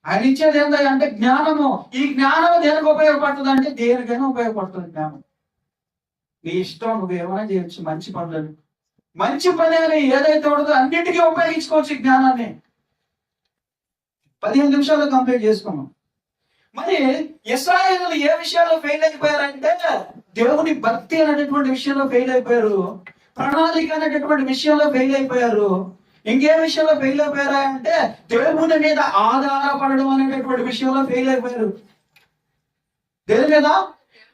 ఆయన ఇచ్చేది ఏంటంటే జ్ఞానము. ఈ జ్ఞానం దేనికి ఉపయోగపడుతుంది అంటే దేనికైనా ఉపయోగపడుతుంది జ్ఞానం. నీ ఇష్టం, నువ్వు ఏమైనా చేయొచ్చు. మంచి పనులను, మంచి పని అని ఏదైతే ఉండదో అన్నిటికీ ఉపయోగించుకోవచ్చు ఈ జ్ఞానాన్ని. 15 నిమిషాల్లో కంప్లీట్ చేసుకున్నాం. మరి ఇశ్రాయేలు ఏ విషయాల్లో ఫెయిల్ అయిపోయారంటే దేవుని భక్తి అనేటటువంటి విషయంలో ఫెయిల్ అయిపోయారు, ప్రణాళిక అనేటటువంటి విషయంలో ఫెయిల్ అయిపోయారు. ఇంకే విషయంలో ఫెయిల్ అయిపోయారా అంటే దేవుని మీద ఆధారపడడం అనేటటువంటి విషయంలో ఫెయిల్ అయిపోయారు. దేని మీద?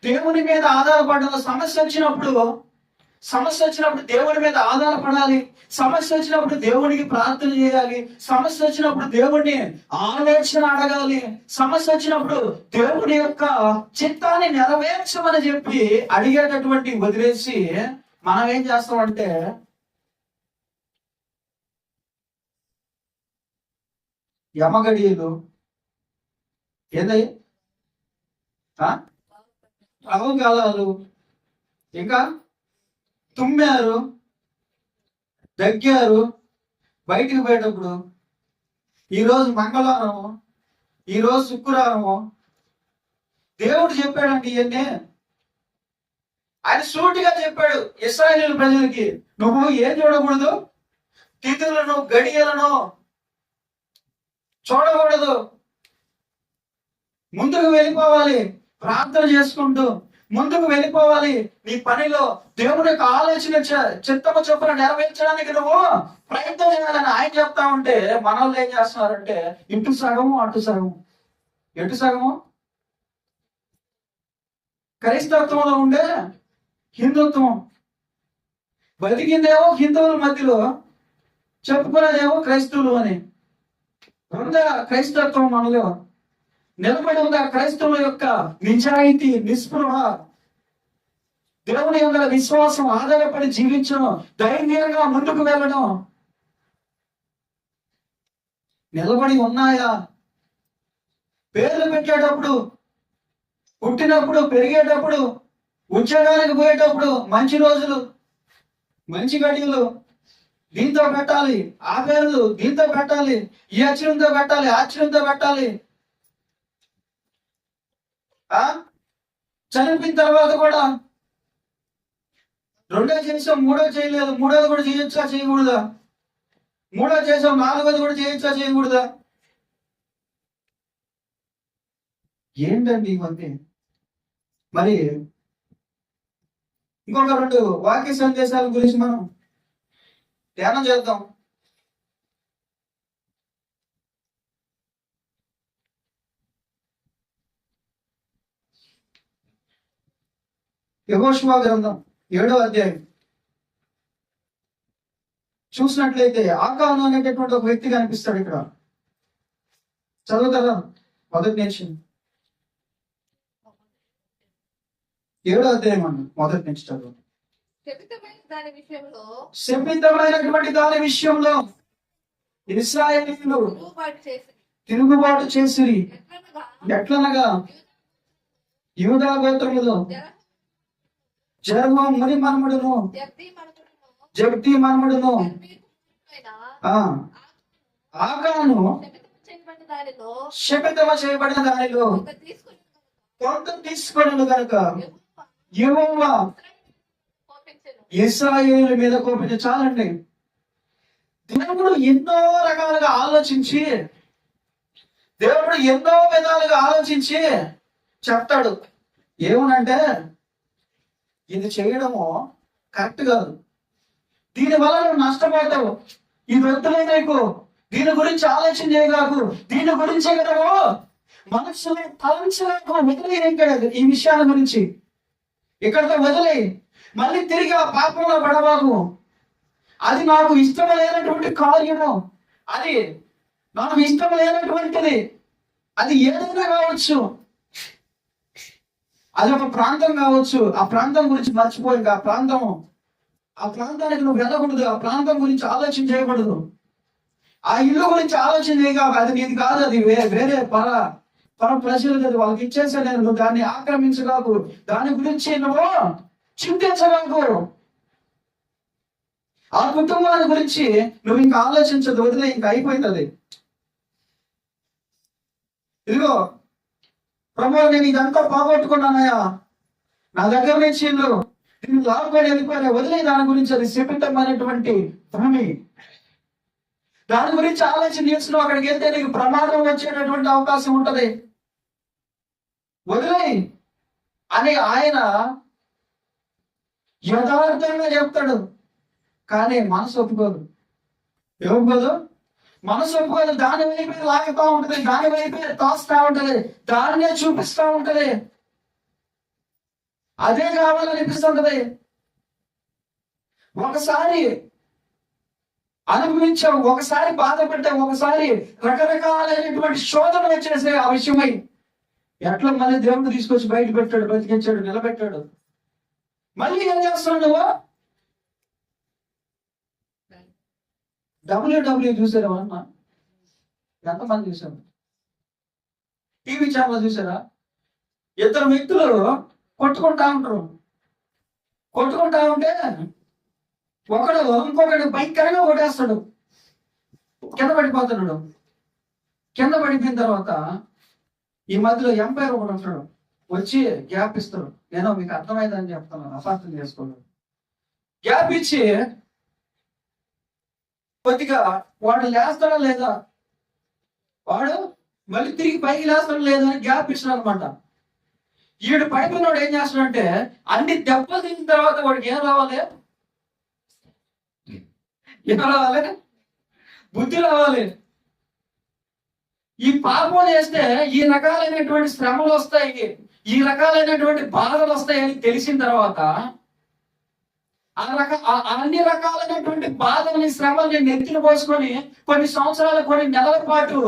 దేవుని మీద ఆధారపడడం. సమస్య వచ్చినప్పుడు దేవుని మీద ఆధారపడాలి. సమస్య వచ్చినప్పుడు దేవునికి ప్రార్థన చేయాలి. సమస్య వచ్చినప్పుడు దేవుడిని ఆలోచన అడగాలి. సమస్య వచ్చినప్పుడు దేవుని యొక్క చిత్తాన్ని నెరవేర్చమని చెప్పి అడిగేటటువంటి వదిలేసి మనం ఏం చేస్తామంటే యమగడియలు ఏందయ్యా, అవగాలాలు, ఇంకా తుమ్మారు, దగ్గారు. బయటికి పోయేటప్పుడు ఈరోజు మంగళవారము, ఈరోజు శుక్రవారము, దేవుడు చెప్పాడండి ఇవన్నీ. ఆయన సూటిగా చెప్పాడు ఇశ్రాయేలు ప్రజలకి, నువ్వు ఏం చూడకూడదు, తిథులను, గడియలను చూడకూడదు. ముందుకు వెళ్ళిపోవాలి, ప్రార్థన చేసుకుంటూ ముందుకు వెళ్ళిపోవాలి. నీ పనిలో దేవుని యొక్క ఆలోచన చిత్తము చొప్పున నెరవేర్చడానికి నువ్వు ప్రయత్నం చేయాలని ఆయన చెప్తా ఉంటే మన వాళ్ళు ఏం చేస్తున్నారంటే ఇటు సగము అటు సగము. ఎటు సగము? క్రైస్తవత్వంలో ఉండే హిందుత్వం బతికిందేమో హిందువుల మధ్యలో, చెప్పుకునేదేమో క్రైస్తవులు అని. ఉందా క్రైస్తవత్వం మనలో? నిలబడి ఉందా క్రైస్తవుల యొక్క నిజాయితీ, నిస్పృహ, దేవుని యొక్క విశ్వాసం ఆధారపడి జీవించడం, ధైర్యంగా ముందుకు వెళ్ళడం నిలబడి ఉన్నాయా? పేర్లు పెట్టేటప్పుడు, పుట్టినప్పుడు, పెరిగేటప్పుడు, ఉద్యోగానికి పోయేటప్పుడు మంచి రోజులు, మంచి గడియలు దీంతో పెట్టాలి, ఆ పేర్లు దీంతో పెట్టాలి, ఈ అక్షరంతో పెట్టాలి, ఆ అక్షరంతో పెట్టాలి. చనిపోయిన తర్వాత కూడా రెండో చేసాం, మూడో చేయలేదు, మూడోది కూడా చేయొచ్చా చేయకూడదా? మూడో చేసాం, నాలుగోది కూడా చేయొచ్చా చేయకూడదా? ఏంటండి ఇవన్నీ? మరి ఇంకొక 2 వాక్య సందేశాల గురించి మనం ధ్యానం చేద్దాం. యెహోషువ గ్రంథం 7వ అధ్యాయం చూసినట్లయితే ఆకాను అనేటటువంటి ఒక వ్యక్తి కనిపిస్తాడు ఇక్కడ. చదువుతారా? మొదటి నుంచి 7వ అధ్యాయం అండి, మొదటి నుంచి చదువు. శపితమైనటువంటి దాని విషయంలో ఇశ్రాయేలీయులు తిరుగుబాటు చేసిరి. ఎట్లనగా యూదా గోత్రములో జెరహు ముని మనమడును, జబ్ది మనమడును ఆకాను శపితమ చేయబడిన దానిలో కొంత తీసుకొనను గనుక యెహోవా ఇశ్రాయేలు మీద కోపించి. చాలండి. దేవుడు ఎన్నో రకాలుగా ఆలోచించి, దేవుడు ఎన్నో విధాలుగా ఆలోచించి చెప్తాడు. ఏమనంటే ఇది చేయడము కరెక్ట్ కాదు, దీని వల్ల నువ్వు నష్టపోతావు, ఇది వద్దులే నీకు, దీని గురించి ఆలోచన చేయగాకు, దీని గురించి కదవు మనసులో తలంచలేక వదిలేయంటాడు. ఈ విషయాల గురించి ఇక్కడితో వదిలే, మళ్ళీ తిరిగి ఆ పాపంలో పడబాకు. అది నాకు ఇష్టం లేనటువంటి కార్యము, అది నాకు ఇష్టం లేనటువంటిది, అది ఏదైనా కావచ్చు, అది ఒక ప్రాంతం కావచ్చు. ఆ ప్రాంతం గురించి మర్చిపోయి ఆ ప్రాంతానికి నువ్వు వెళ్ళకూడదు, ఆ ప్రాంతం గురించి ఆలోచన చేయకూడదు, ఆ ఇల్లు గురించి ఆలోచన చేయగా, అది నీది కాదు, అది వేరే పర ప్రజలు కదా, వాళ్ళకి ఇచ్చేసా నేను, నువ్వు దాన్ని ఆక్రమించగాకు, దాని గురించి నువ్వు చింతించగాకు, ఆ కుటుంబాన్ని గురించి నువ్వు ఇంకా ఆలోచించదు, వదిలే, ఇంకా అయిపోయింది. ఇదిగో ప్రభు, నేను ఇదంతా పోగొట్టుకున్నానయ్యా, నా దగ్గర నుంచి నేను లాభపడి వెళ్ళిపోయా, వదిలే దాని గురించి, అది శపితమైనటువంటి భూమి, దాని గురించి ఆలోచన చేస్తున్నావు. అక్కడికి వెళ్తే నీకు ప్రమాదం వచ్చేటటువంటి అవకాశం ఉంటది, వదిలే అని ఆయన యథార్థంగా చెప్తాడు. కానీ మనసు ఒప్పుకోదు. ఒప్పుకోదు, మనసు ఒప్పుకోదు. దాని వైపే లాగుతూ ఉంటది, దాని వైపే తోస్తూ ఉంటది, దాన్నే చూపిస్తూ ఉంటది, అదే కావాలనిపిస్తుంటది. ఒకసారి అనుభవించావు, ఒకసారి బాధపడ్డావు, ఒకసారి రకరకాలైనటువంటి శోధన వచ్చేసే ఆ విషయమై ఎట్లా మళ్ళీ దేవుడు తీసుకొచ్చి బయట పెట్టాడు, బతికించాడు, నిలబెట్టాడు. మళ్ళీ ఏం చేస్తున్నావు నువ్వు? డబ్ల్యూడబ్ల్యూ చూసారా? అన్న ఎంతమంది చూసారు? టీవీ ఛానల్ చూసారా? 2 వ్యక్తులు కొట్టుకుంటా ఉంటే ఒకడు ఇంకొకడు భయంకరంగా కొట్టేస్తాడు, కింద పడిపోతున్నాడు. కింద పడిపోయిన తర్వాత ఈ మధ్యలో ఎంపైర్ ఒకడు ఉంటాడు, వచ్చి గ్యాప్ ఇస్తాడు. నేను మీకు అర్థమైందని చెప్తాను, అపార్థం చేసుకోలేదు. గ్యాప్ ఇచ్చి కొద్దిగా వాడు లేస్తాడా లేదా, వాడు మళ్ళీ తిరిగి పైకి లేస్తాడా లేదా అని గ్యాప్ ఇస్తాడు అనమాట. ఈడు పైపున్నాడు ఏం చేస్తాడంటే, అన్ని దెబ్బలు తిన్న తర్వాత వాడికి ఏం రావాలి? బుద్ధి రావాలి. ఈ పాపం చేస్తే ఈ రకాలైనటువంటి శ్రమలు వస్తాయి, ఈ రకాలైనటువంటి బాధలు వస్తాయని తెలిసిన తర్వాత అన్ని రకాలైనటువంటి బాధల్ని శ్రమల్ని నెత్తిన పోసుకొని కొన్ని సంవత్సరాలు కొన్ని నెలల పాటు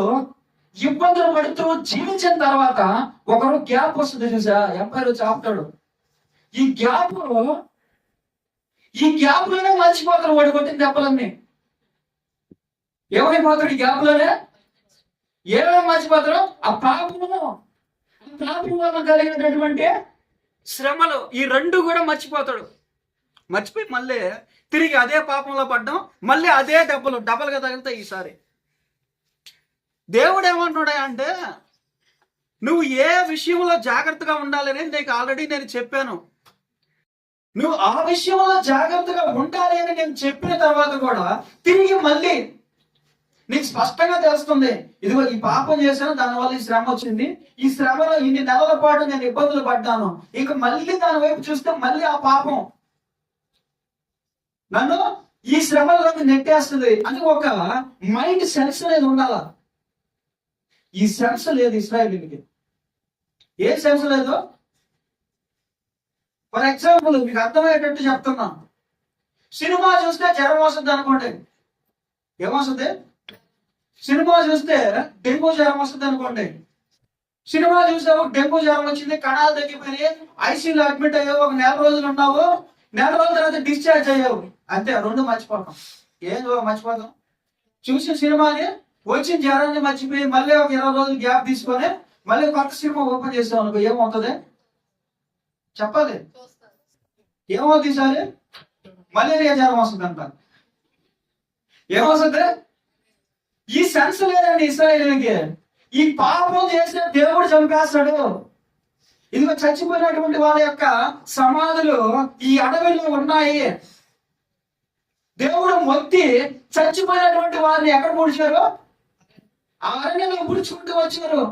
ఇబ్బందులు పడుతూ జీవించిన తర్వాత ఒకడు గ్యాప్ వస్తుంది చూసా, ఎంపైర్ వచ్చి ఆపుతాడు. ఈ గ్యాప్ లోనే మర్చిపోతాడు వాడు కొట్టిన దెబ్బలన్నీ. ఏమైపోతాడు ఈ గ్యాప్ లోనే? ఏమేమి మర్చిపోతాడు? ఆ పాపం వల్ల కలిగినటువంటి శ్రమలు, ఈ రెండు కూడా మర్చిపోతాడు. మర్చిపోయి మళ్ళీ తిరిగి అదే పాపంలో పడ్డం, మళ్ళీ అదే దెబ్బలు డబల్గా తగులుతాయి ఈసారి. దేవుడు ఏమంటున్నాడా అంటే, నువ్వు ఏ విషయంలో జాగ్రత్తగా ఉండాలని నీకు ఆల్రెడీ నేను చెప్పాను. నువ్వు ఆ విషయంలో జాగ్రత్తగా ఉండాలి అని నేను చెప్పిన తర్వాత కూడా తిరిగి మళ్ళీ నీకు స్పష్టంగా తెలుస్తుంది, ఇదిగో ఈ పాపం చేశాను, దానివల్ల ఈ శ్రమ వచ్చింది, ఈ శ్రమలో ఇన్ని నెలల పాటు నేను ఇబ్బందులు పడ్డాను, ఇక మళ్ళీ దాని వైపు చూస్తే మళ్ళీ ఆ పాపం నన్ను ఈ శ్రమలోకి నెట్టేస్తుంది అని ఒక మైండ్ సెన్స్ అనేది ఉండాలా. ఈ సెన్స్ లేదు ఇశ్రాయేలీయులకి. ఏ సెన్స్ లేదు? ఫర్ ఎగ్జాంపుల్ మీకు అర్థమయ్యేటట్టు చెప్తున్నా. సినిమా చూస్తే జ్వరం వస్తుంది అనుకోండి, ఏమొస్తుంది? సినిమా చూస్తే డెంగ్యూ జ్వరం వస్తుంది అనుకోండి. సినిమా చూసావు, డెంగ్యూ జ్వరం వచ్చింది, కణాలు తగ్గిపోయి ఐసీయూలో అడ్మిట్ అయ్యావు, ఒక నెల రోజులు ఉన్నావు, నెల రోజుల తర్వాత డిశ్చార్జ్ అయ్యావు. అంతే, రెండు మర్చిపోతాం. ఏం మర్చిపోతాం? చూసిన సినిమాని, వచ్చిన జ్వరాన్ని మర్చిపోయి మళ్ళీ ఒక 20 రోజులు గ్యాప్ తీసుకొని మళ్ళీ కొత్త సినిమా ఓపెన్ చేస్తాం అనుకో, ఏమవుతుంది చెప్పాలి? ఏమవుతుంది? ఈసారి మలేరియా జ్వరం వస్తుంది అంట. ఏమవుతుంది? ఈ సెన్స్ లేదండి ఇశ్రాయేలీయులకి. ఈ పాపం చేసిన దేవుడు చంపేస్తాడు. ఇదిగో చచ్చిపోయినటువంటి వాళ్ళ యొక్క సమాధులు ఈ అడవిలో ఉన్నాయి. దేవుడు మొత్తి చచ్చిపోయినటువంటి వారిని ఎక్కడ పూడ్చారు? ఆ అరణ్యంలో పూడ్చుకుంటూ వచ్చారు.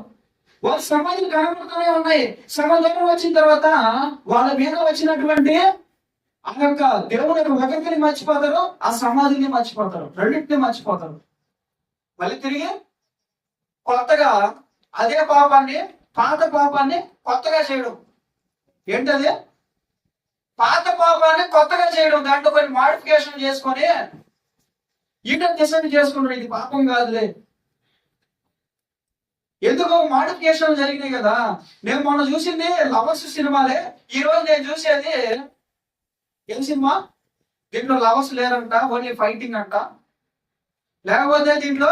వాళ్ళ సమాధులు కనబడుతూనే ఉన్నాయి. సగం దూరం వచ్చిన తర్వాత వాళ్ళ మీద వచ్చినటువంటి ఆ యొక్క దేవుడు యొక్క ఒకరిని మర్చిపోతారు, ఆ సమాధిని మర్చిపోతారు, రెండింటిని మర్చిపోతారు. మళ్ళీ తిరిగి కొత్తగా అదే పాపాన్ని, పాత పాపాన్ని కొత్తగా చేయడం. ఏంటది? పాత పాపాన్ని కొత్తగా చేయడం. దాంట్లో కొన్ని మాడిఫికేషన్ చేసుకొని ఈటని డిసైడ్ చేసుకుంటాడు, ఇది పాపం కాదులే. ఎందుకో మాడిఫికేషన్ జరిగినాయి కదా. నేను మొన్న చూసింది లవర్స్ సినిమాలే, ఈ రోజు నేను చూసేది ఏం సినిమా? దీంట్లో లవర్స్ లేరంట, ఓన్లీ ఫైటింగ్ అంట. లేకపోతే దీంట్లో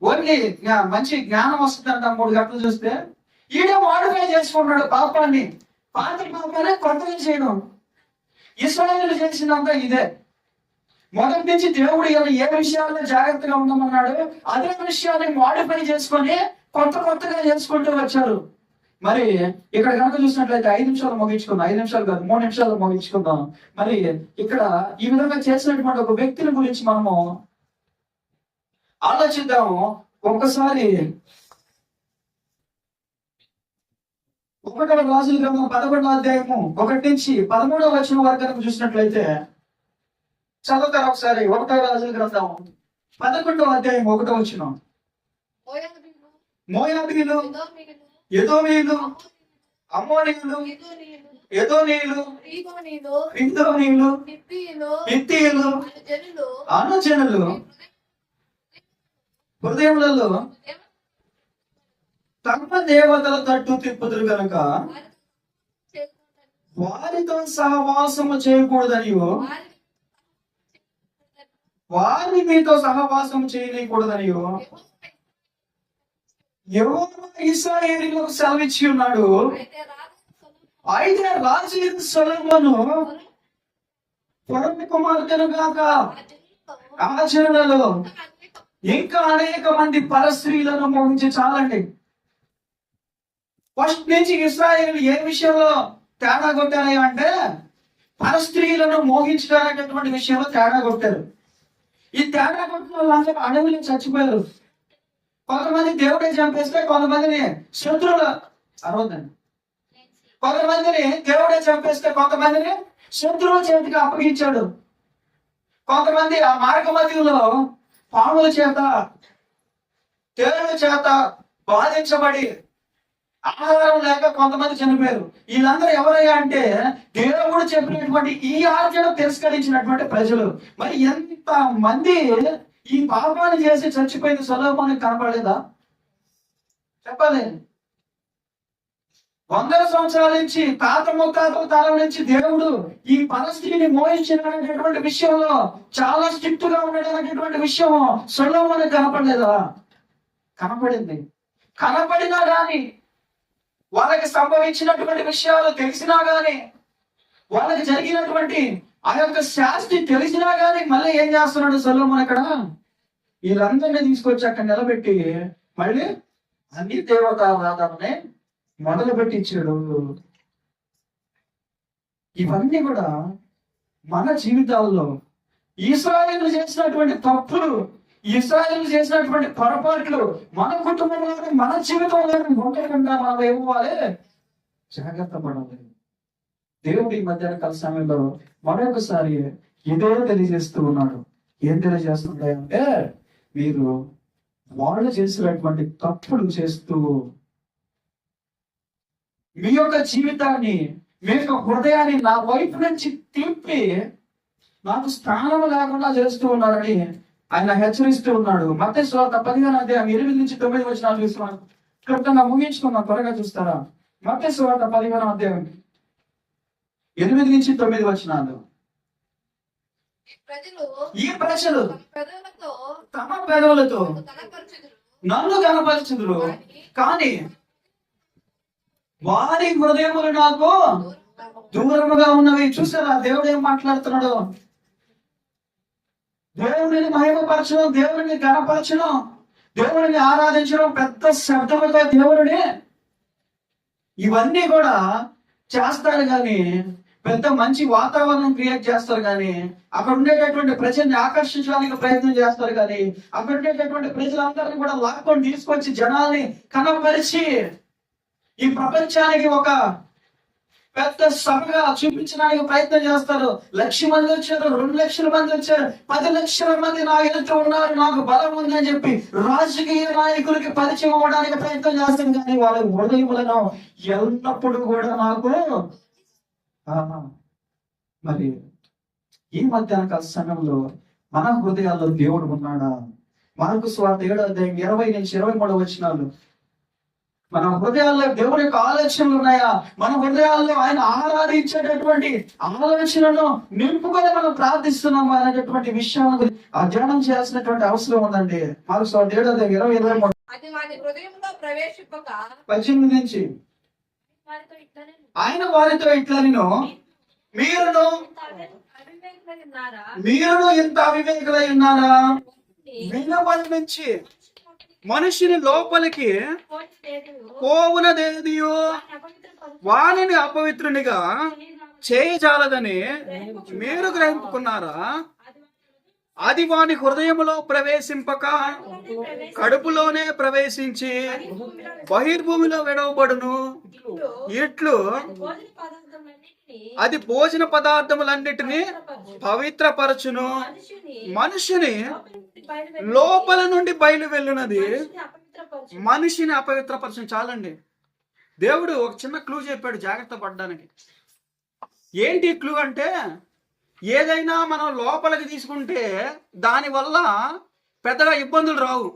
ఓన్లీ మంచి జ్ఞానం వస్తుందంట 3 గంటలు చూస్తే. ఈడే మాడిఫై చేసుకుంటున్నాడు పాపాన్ని. పాత పాపాన్ని కొత్తగా చేయడం. ఇశ్రాయేలు చేసినంత ఇదే. మొదటి నుంచి దేవుడు ఏ విషయాల్లో జాగ్రత్తగా ఉండమన్నాడు, అదే విషయాన్ని మాడిఫై చేసుకొని కొత్తగా చేసుకుంటూ వచ్చారు. మరి ఇక్కడ కనుక చూసినట్లయితే 5 నిమిషాలు ముగించుకుందాం. 5 నిమిషాలు కాదు, 3 నిమిషాలు ముగించుకుందాం. మరి ఇక్కడ ఈ విధంగా చేసినటువంటి ఒక వ్యక్తిని గురించి మనము ఆలోచిద్దాము. ఒక్కసారి 1వ రాజుల గ్రంథం 11వ అధ్యాయము 1 నుంచి 13వ వచనం వరకు కనుక చూసినట్లయితే చదువుతారు ఒకసారి. 1వ రాజుల గ్రంథం 11వ అధ్యాయం 1వ వచనం. మోయాబీయులు, ఎదోమీయులు, అమ్మోనీయులు, ఎదోనీయులు, హిత్తీయులు, హిత్తీయులు అనుజనులు హృదయములలో తమ దేవతల తట్టు తిప్పుదురు గనుక వారితో సహవాసము చేయకూడదనియో, వారిని మీతో సహవాసం చేయకూడదనియో యెహోవా ఇశ్రాయేలీయులకు సెలవిచ్చి ఉన్నాడు. అయితే రాజు సొలొమోను ఫరోను కుమార్తెను గాక ఆ జనులలో ఇంకా అనేక మంది పరస్త్రీలను మోహించి చాలండి. ఫస్ట్ నుంచి ఇశ్రాయేలీయులు ఏ విషయంలో తేడా కొట్టారు అంటే, పరస్త్రీలను మోహించడానికి విషయంలో తేడా కొట్టారు. ఈ తేడా కొట్టిన వాళ్ళందరూ అడవిలో చచ్చిపోయారు. కొంతమంది దేవుడే చంపేస్తే కొంతమందిని శత్రువులు అరవద్దండి. కొంతమందిని దేవుడే చంపేస్తే కొంతమందిని శత్రువుల చేతికి అప్పగించాడు. కొంతమంది ఆ మార్గ మధ్యలో పాముల చేత, తేళ్ల చేత బాధించబడి ఆహారం లేక కొంతమంది చనిపోయారు. వీళ్ళందరూ ఎవరయ్యా అంటే దేవుడు చెప్పినటువంటి ఈ ఆజ్ఞను తిరస్కరించినటువంటి ప్రజలు. మరి ఎంత మంది ఈ పాపాన్ని చేసి చచ్చిపోయింది సొలొమోనుకు కనపడలేదా? చెప్పాలి. వందల సంవత్సరాల నుంచి తాత ముత్తాతల తరం నుంచి దేవుడు ఈ పరిస్థితిని మోయించినటువంటి విషయంలో చాలా స్ట్రిక్ట్ గా ఉండేటటువంటి విషయం సొలొమోనుకు కనపడలేదా? కనపడింది. కనపడినా గాని, వాళ్ళకి సంభవించినటువంటి విషయాలు తెలిసినా గాని, వాళ్ళకి జరిగినటువంటి ఆ యొక్క శాస్త్రి తెలిసినా గాని మళ్ళీ ఏం చేస్తున్నాడు సొలొమోను అక్కడ? వీళ్ళందరినీ తీసుకొచ్చి అక్కడ నిలబెట్టి మళ్ళీ అన్ని దేవతారాధననే మొదలు పెట్టించాడు. ఇవన్నీ కూడా మన జీవితాల్లో ఇశ్రాయేలు చేసినటువంటి తప్పులు, ఇశ్రాయేలు చేసినటువంటి పొరపాట్లు మన కుటుంబంలో మన జీవితంలో ఉండకుండా మనం ఏమవ్వాలి? జాగ్రత్త పడాలి. దేవుడు ఈ మధ్యాహ్న సమయంలో మరొకసారి ఇదే తెలియజేస్తూ ఉన్నాడు. ఏం తెలియజేస్తున్నాడంటే, మీరు వాళ్ళు చేసినటువంటి తప్పులు చేస్తూ మీ యొక్క జీవితాన్ని, మీ యొక్క హృదయాన్ని నా వైపు నుంచి తిప్పి నాకు స్థానం లేకుండా చేస్తూ ఉన్నారని ఆయన హెచ్చరిస్తూ ఉన్నాడు. మత్తయి సువార్త 15 వచనాలు చూస్తున్నాను. క్లుప్తంగా ముగించుకున్నాం, త్వరగా చూస్తారా? మత్తయి సువార్త 15 8-9 వచనాలు. ఈ ప్రజలు తమ పెదవులతో నన్ను కనపరచుదురు, కానీ వారి హృదయములు నాకు దూరముగా ఉన్నవి. చూసారా దేవుడు ఏం మాట్లాడుతున్నాడు? దేవుడిని మహిమపరచడం, దేవుడిని గణపరచడం, దేవుడిని ఆరాధించడం, పెద్ద శబ్దముతో దేవుడిని, ఇవన్నీ కూడా చేస్తారు కానీ, పెద్ద మంచి వాతావరణం క్రియేట్ చేస్తారు కానీ, అక్కడ ఉండేటటువంటి ప్రజల్ని ఆకర్షించడానికి ప్రయత్నం చేస్తారు కానీ, అక్కడ ఉండేటటువంటి ప్రజలందరినీ కూడా లాక్కొని తీసుకొచ్చి జనాల్ని కనపరిచి ఈ ప్రపంచానికి ఒక పెద్ద సభగా చూపించడానికి ప్రయత్నం చేస్తారు. 1,00,000 మంది వచ్చారు, 2,00,000 మంది వచ్చారు, 10 లక్షల మంది నా ఎదుట ఉన్నారు, నాకు బలం ఉంది అని చెప్పి రాజకీయ నాయకులకి పరిచయం అవ్వడానికి ప్రయత్నం చేస్తాం. కానీ వాళ్ళ హృదయములను ఎల్లప్పుడూ కూడా నాకు మరి ఈ మధ్యాహ్న సమయంలో మన హృదయాల్లో దేవుడు ఉన్నాడా? మార్కు సువార్త 7:20-23 వచనాలు. మన హృదయాల్లో దేవుని యొక్క ఆలోచనలు ఉన్నాయా? మన హృదయాల్లో ఆయన ఆరాధించేటటువంటి ఆలోచనను నింపుకొని మనం ప్రార్థిస్తున్నాము అనేటటువంటి విషయాన్ని అధ్యయనం చేయాల్సినటువంటి అవసరం ఉందండి. మార్కు సువార్త 7:20-23 18 నుంచి. ఆయన వారితో ఇట్లనెను, మీరును ఇంత అవివేకులై ఉన్నారా? వినబడి నుంచి మనిషిని లోపలికి పోవునదేదియో వానిని అపవిత్రునిగా చేయజాలదని మీరు గ్రహించుకున్నారా? అది వాని హృదయములో ప్రవేశింపక కడుపులోనే ప్రవేశించి బహిర్భూమిలో విడవబడును. ఇట్లు అది భోజన పదార్థములన్నిటినీ పవిత్రపరచును, మనిషిని లోపల నుండి బయలు వెళ్ళినది మనిషిని అపవిత్రపరచును. చాలండి. దేవుడు ఒక చిన్న క్లూ చెప్పాడు జాగ్రత్త పడడానికి. ఏంటి క్లూ అంటే, ఏదైనా మనం లోపలికి తీసుకుంటే దానివల్ల పెద్దగా ఇబ్బందులు రావు.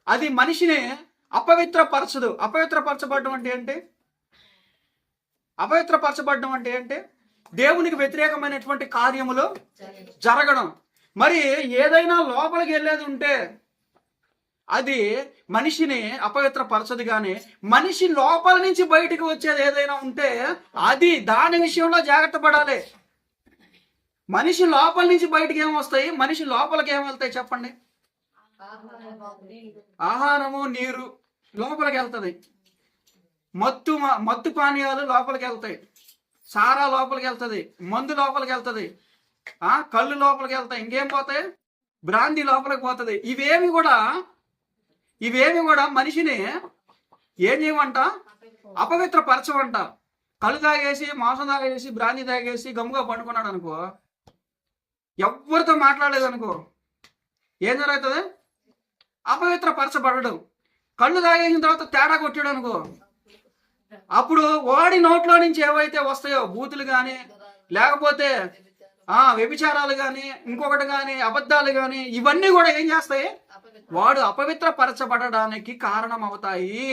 అది మనిషిని అపవిత్రపరచదు. అపవిత్రపరచబడడం అంటే ఏంటి? అపవిత్రపరచబడడం అంటే ఏంటి? దేవునికి వ్యతిరేకమైనటువంటి కార్యములు జరగడం. మరి ఏదైనా లోపలికి వెళ్ళేది ఉంటే అది మనిషిని అపవిత్రపరచదు. కానీ మనిషి లోపల నుంచి బయటికి వచ్చేది ఏదైనా ఉంటే అది దాని విషయంలో జాగ్రత్త పడాలి. మనిషి లోపల నుంచి బయటికి ఏమొస్తాయి? మనిషి లోపలికి ఏం వెళ్తాయి చెప్పండి? ఆహారము, నీరు లోపలికి వెళ్తుంది. మత్తు పానీయాలు లోపలికి వెళ్తాయి, సారా లోపలికి వెళ్తుంది, మందు లోపలికి వెళ్తుంది, కళ్ళు లోపలికి వెళ్తాయి, ఇంకేం పోతాయి? బ్రాంతి లోపలికి పోతుంది. ఇవేమి కూడా మనిషిని ఏం చేయమంట? అపవిత్రపరచమంట. కళ్ళు తాగేసి, మాంసం తాగేసి, బ్రాంతి తాగేసి గమ్ముగా పండుకున్నాడు అనుకో, ఎవరితో మాట్లాడలేదు అనుకో, ఏం జరుగుతుంది? అపవిత్రపరచబడడం. కళ్ళు తాగేసిన తర్వాత తేడా కొట్టాడు అనుకో, అప్పుడు వాడి నోట్లో నుంచి ఏవైతే వస్తాయో బూతులు కానీ, లేకపోతే వ్యభిచారాలు కానీ, ఇంకొకటి కానీ, అబద్ధాలు కానీ, ఇవన్నీ కూడా ఏం చేస్తాయి, వాడు అపవిత్రపరచబడడానికి కారణం అవుతాయి.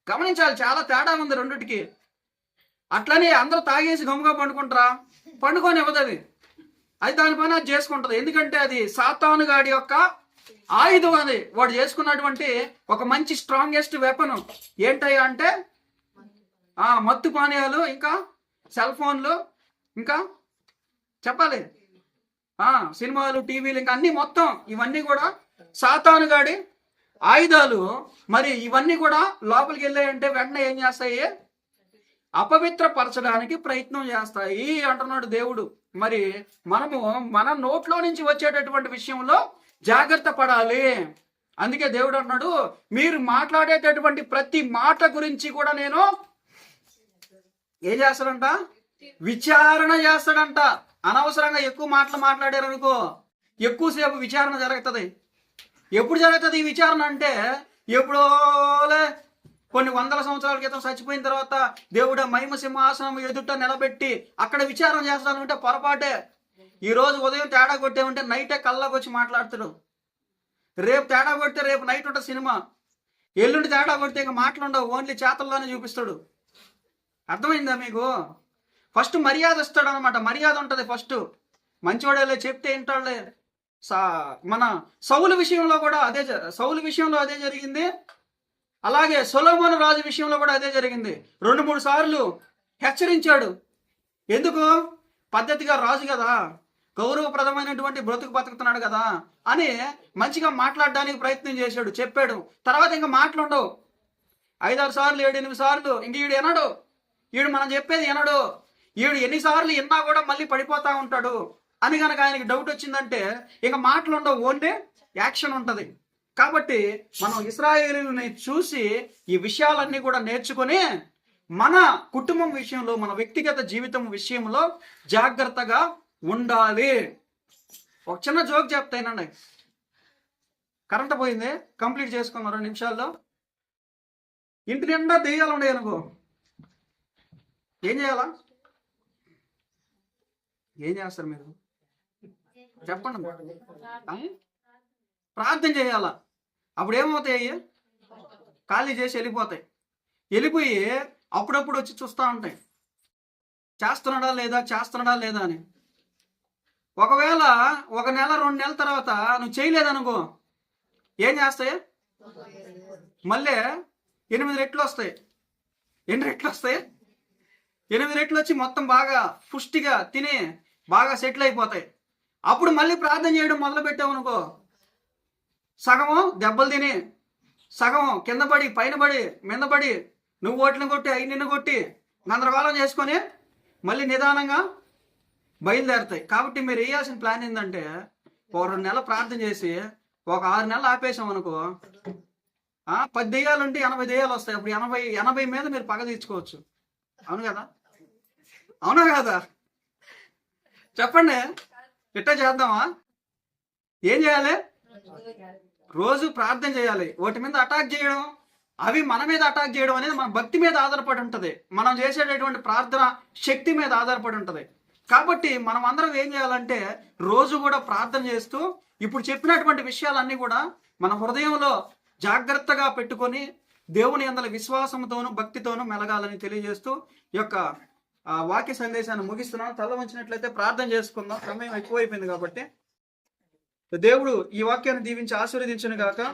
గమనించాలి, చాలా తేడా ఉంది రెండిటికి. అట్లనే అందరూ తాగేసి గమ్ముగా పండుకుంటారా? పండుకొని ఇవ్వదు అది దాని పని అది చేసుకుంటది. ఎందుకంటే అది సాతాను గాడి యొక్క ఆయుధం. అది వాడు చేసుకున్నటువంటి ఒక మంచి స్ట్రాంగెస్ట్ వెపన్ ఏంటయ్యా అంటే మత్తు పానీయాలు, ఇంకా సెల్ ఫోన్లు, ఇంకా చెప్పాలి సినిమాలు, టీవీలు, ఇంకా అన్ని మొత్తం ఇవన్నీ కూడా సాతాను గాడి ఆయుధాలు. మరి ఇవన్నీ కూడా లోపలికి వెళ్ళాయంటే వెంటనే ఏం చేస్తాయి, అపవిత్రపరచడానికి ప్రయత్నం చేస్తాయి అంటున్నాడు దేవుడు. మరి మనము మన నోట్లో నుంచి వచ్చేటటువంటి విషయంలో జాగ్రత్త పడాలి. అందుకే దేవుడు అన్నాడు, మీరు మాట్లాడేటటువంటి ప్రతి మాట గురించి కూడా నేను ఏం చేస్తాడంట, విచారణ చేస్తాడంట. అనవసరంగా ఎక్కువ మాటలు మాట్లాడారనుకో ఎక్కువసేపు విచారణ జరుగుతుంది. ఎప్పుడు జరుగుతుంది ఈ విచారణ అంటే, ఎప్పుడోలే కొన్ని వందల సంవత్సరాల క్రితం చచ్చిపోయిన తర్వాత దేవుడు మహిమ సింహాసనం ఎదుట నిలబెట్టి అక్కడ విచారణ చేస్తానంటే పొరపాటే. ఈ రోజు ఉదయం తేడా కొట్టేమంటే నైటే కళ్ళకు వచ్చి మాట్లాడుతాడు. రేపు తేడా కొడితే రేపు నైట్ ఉంటుంది సినిమా. ఎల్లుండి తేడా కొడితే ఇంకా మాటలుండవు, ఓన్లీ చేతల్లోనే చూపిస్తాడు. అర్థమైందా మీకు? ఫస్ట్ మర్యాద ఇస్తాడు అనమాట. మర్యాద ఉంటుంది ఫస్ట్. మంచివాడేలే చెప్తే ఏంటాడులే. మన సౌలు విషయంలో కూడా అదే జరిగింది. అలాగే సొలొమోను రాజు విషయంలో కూడా అదే జరిగింది. 2-3 సార్లు హెచ్చరించాడు. ఎందుకు? పద్ధతిగా రాజు కదా, గౌరవప్రదమైనటువంటి బ్రతుకు బతుకుతున్నాడు కదా అని మంచిగా మాట్లాడడానికి ప్రయత్నం చేశాడు, చెప్పాడు. తర్వాత ఇంకా మాటలుండవు. 5-6 సార్లు 7-8 సార్లు ఇంక ఈడు వినడు. ఈడు మనం చెప్పేది వినడు. ఈడు ఎన్నిసార్లు విన్నా కూడా మళ్ళీ పడిపోతా ఉంటాడు అని కనుక ఆయనకి డౌట్ వచ్చిందంటే ఇక మాటలుండవు, ఓన్లీ యాక్షన్ ఉంటుంది. కాబట్టి మనం ఇశ్రాయేలుని చూసి ఈ విషయాలన్నీ కూడా నేర్చుకొని మన కుటుంబం విషయంలో, మన వ్యక్తిగత జీవితం విషయంలో జాగ్రత్తగా ఉండాలి. ఒక చిన్న జోక్ చెప్తానండి. కరెంట్ పోయింది, కంప్లీట్ చేసుకున్నాం 2 నిమిషాల్లో. ఇంటి నిండా దెయ్యాలు ఉన్నాయి అనుకో, ఏం చేయాలా? ఏం చేస్తారు మీరు చెప్పండి. ప్రార్థన చేయాలా? అప్పుడు ఏమవుతాయి, ఖాళీ చేసి వెళ్ళిపోయి అప్పుడప్పుడు వచ్చి చూస్తూ ఉంటాయి, చేస్తున్నాడా లేదా అని. ఒకవేళ 1 నెల 2 నెలల తర్వాత నువ్వు చేయలేదనుకో ఏం చేస్తాయి, మళ్ళీ 8 రెట్లు వస్తాయి. ఎన్ని రెట్లు వస్తాయి? 8 రెట్లు వచ్చి మొత్తం బాగా పుష్టిగా తిని బాగా సెటిల్ అయిపోతాయి. అప్పుడు మళ్ళీ ప్రార్థన చేయడం మొదలు పెట్టావు అనుకో, సగము దెబ్బలు తిని, సగం కింద పడి, పైన పడి, మీద పడి, నువ్వు ఓట్లను కొట్టి అవి నిన్ను కొట్టి గందరగోళం చేసుకొని మళ్ళీ నిదానంగా బయలుదేరుతాయి. కాబట్టి మీరు వేయాల్సిన ప్లాన్ ఏంటంటే, ఒక 2 నెలలు ప్రార్థన చేసి ఒక 6 నెలలు ఆపేసాం అనుకో, 10 దెయ్యాలు ఉంటే 80 దెయ్యాలు వస్తాయి. అప్పుడు 80 మీద మీరు పగ తీర్చుకోవచ్చు. అవునా కదా? చెప్పండి, ఇట్టా చేద్దామా? ఏం చేయాలి? రోజు ప్రార్థన చేయాలి. వాటి మీద అటాక్ చేయడం, అవి మన మీద అటాక్ చేయడం అనేది మన భక్తి మీద ఆధారపడి ఉంటుంది. మనం చేసేటటువంటి ప్రార్థన శక్తి మీద ఆధారపడి ఉంటుంది. కాబట్టి మనం అందరం ఏం చేయాలంటే రోజు కూడా ప్రార్థన చేస్తూ ఇప్పుడు చెప్పినటువంటి విషయాలన్నీ కూడా మన హృదయంలో జాగ్రత్తగా పెట్టుకొని దేవుని యందల విశ్వాసంతోనూ భక్తితోనూ మెలగాలని తెలియజేస్తూ ఈ యొక్క వాక్య సందేశాన్ని ముగిస్తున్నాను. తల వంచినట్లయితే ప్రార్థన చేసుకుందాం. సమయం ఎక్కువైపోయింది కాబట్టి. దేవుడు ఈ వాక్యాన్ని దీవించి ఆశీర్వదించును గాక.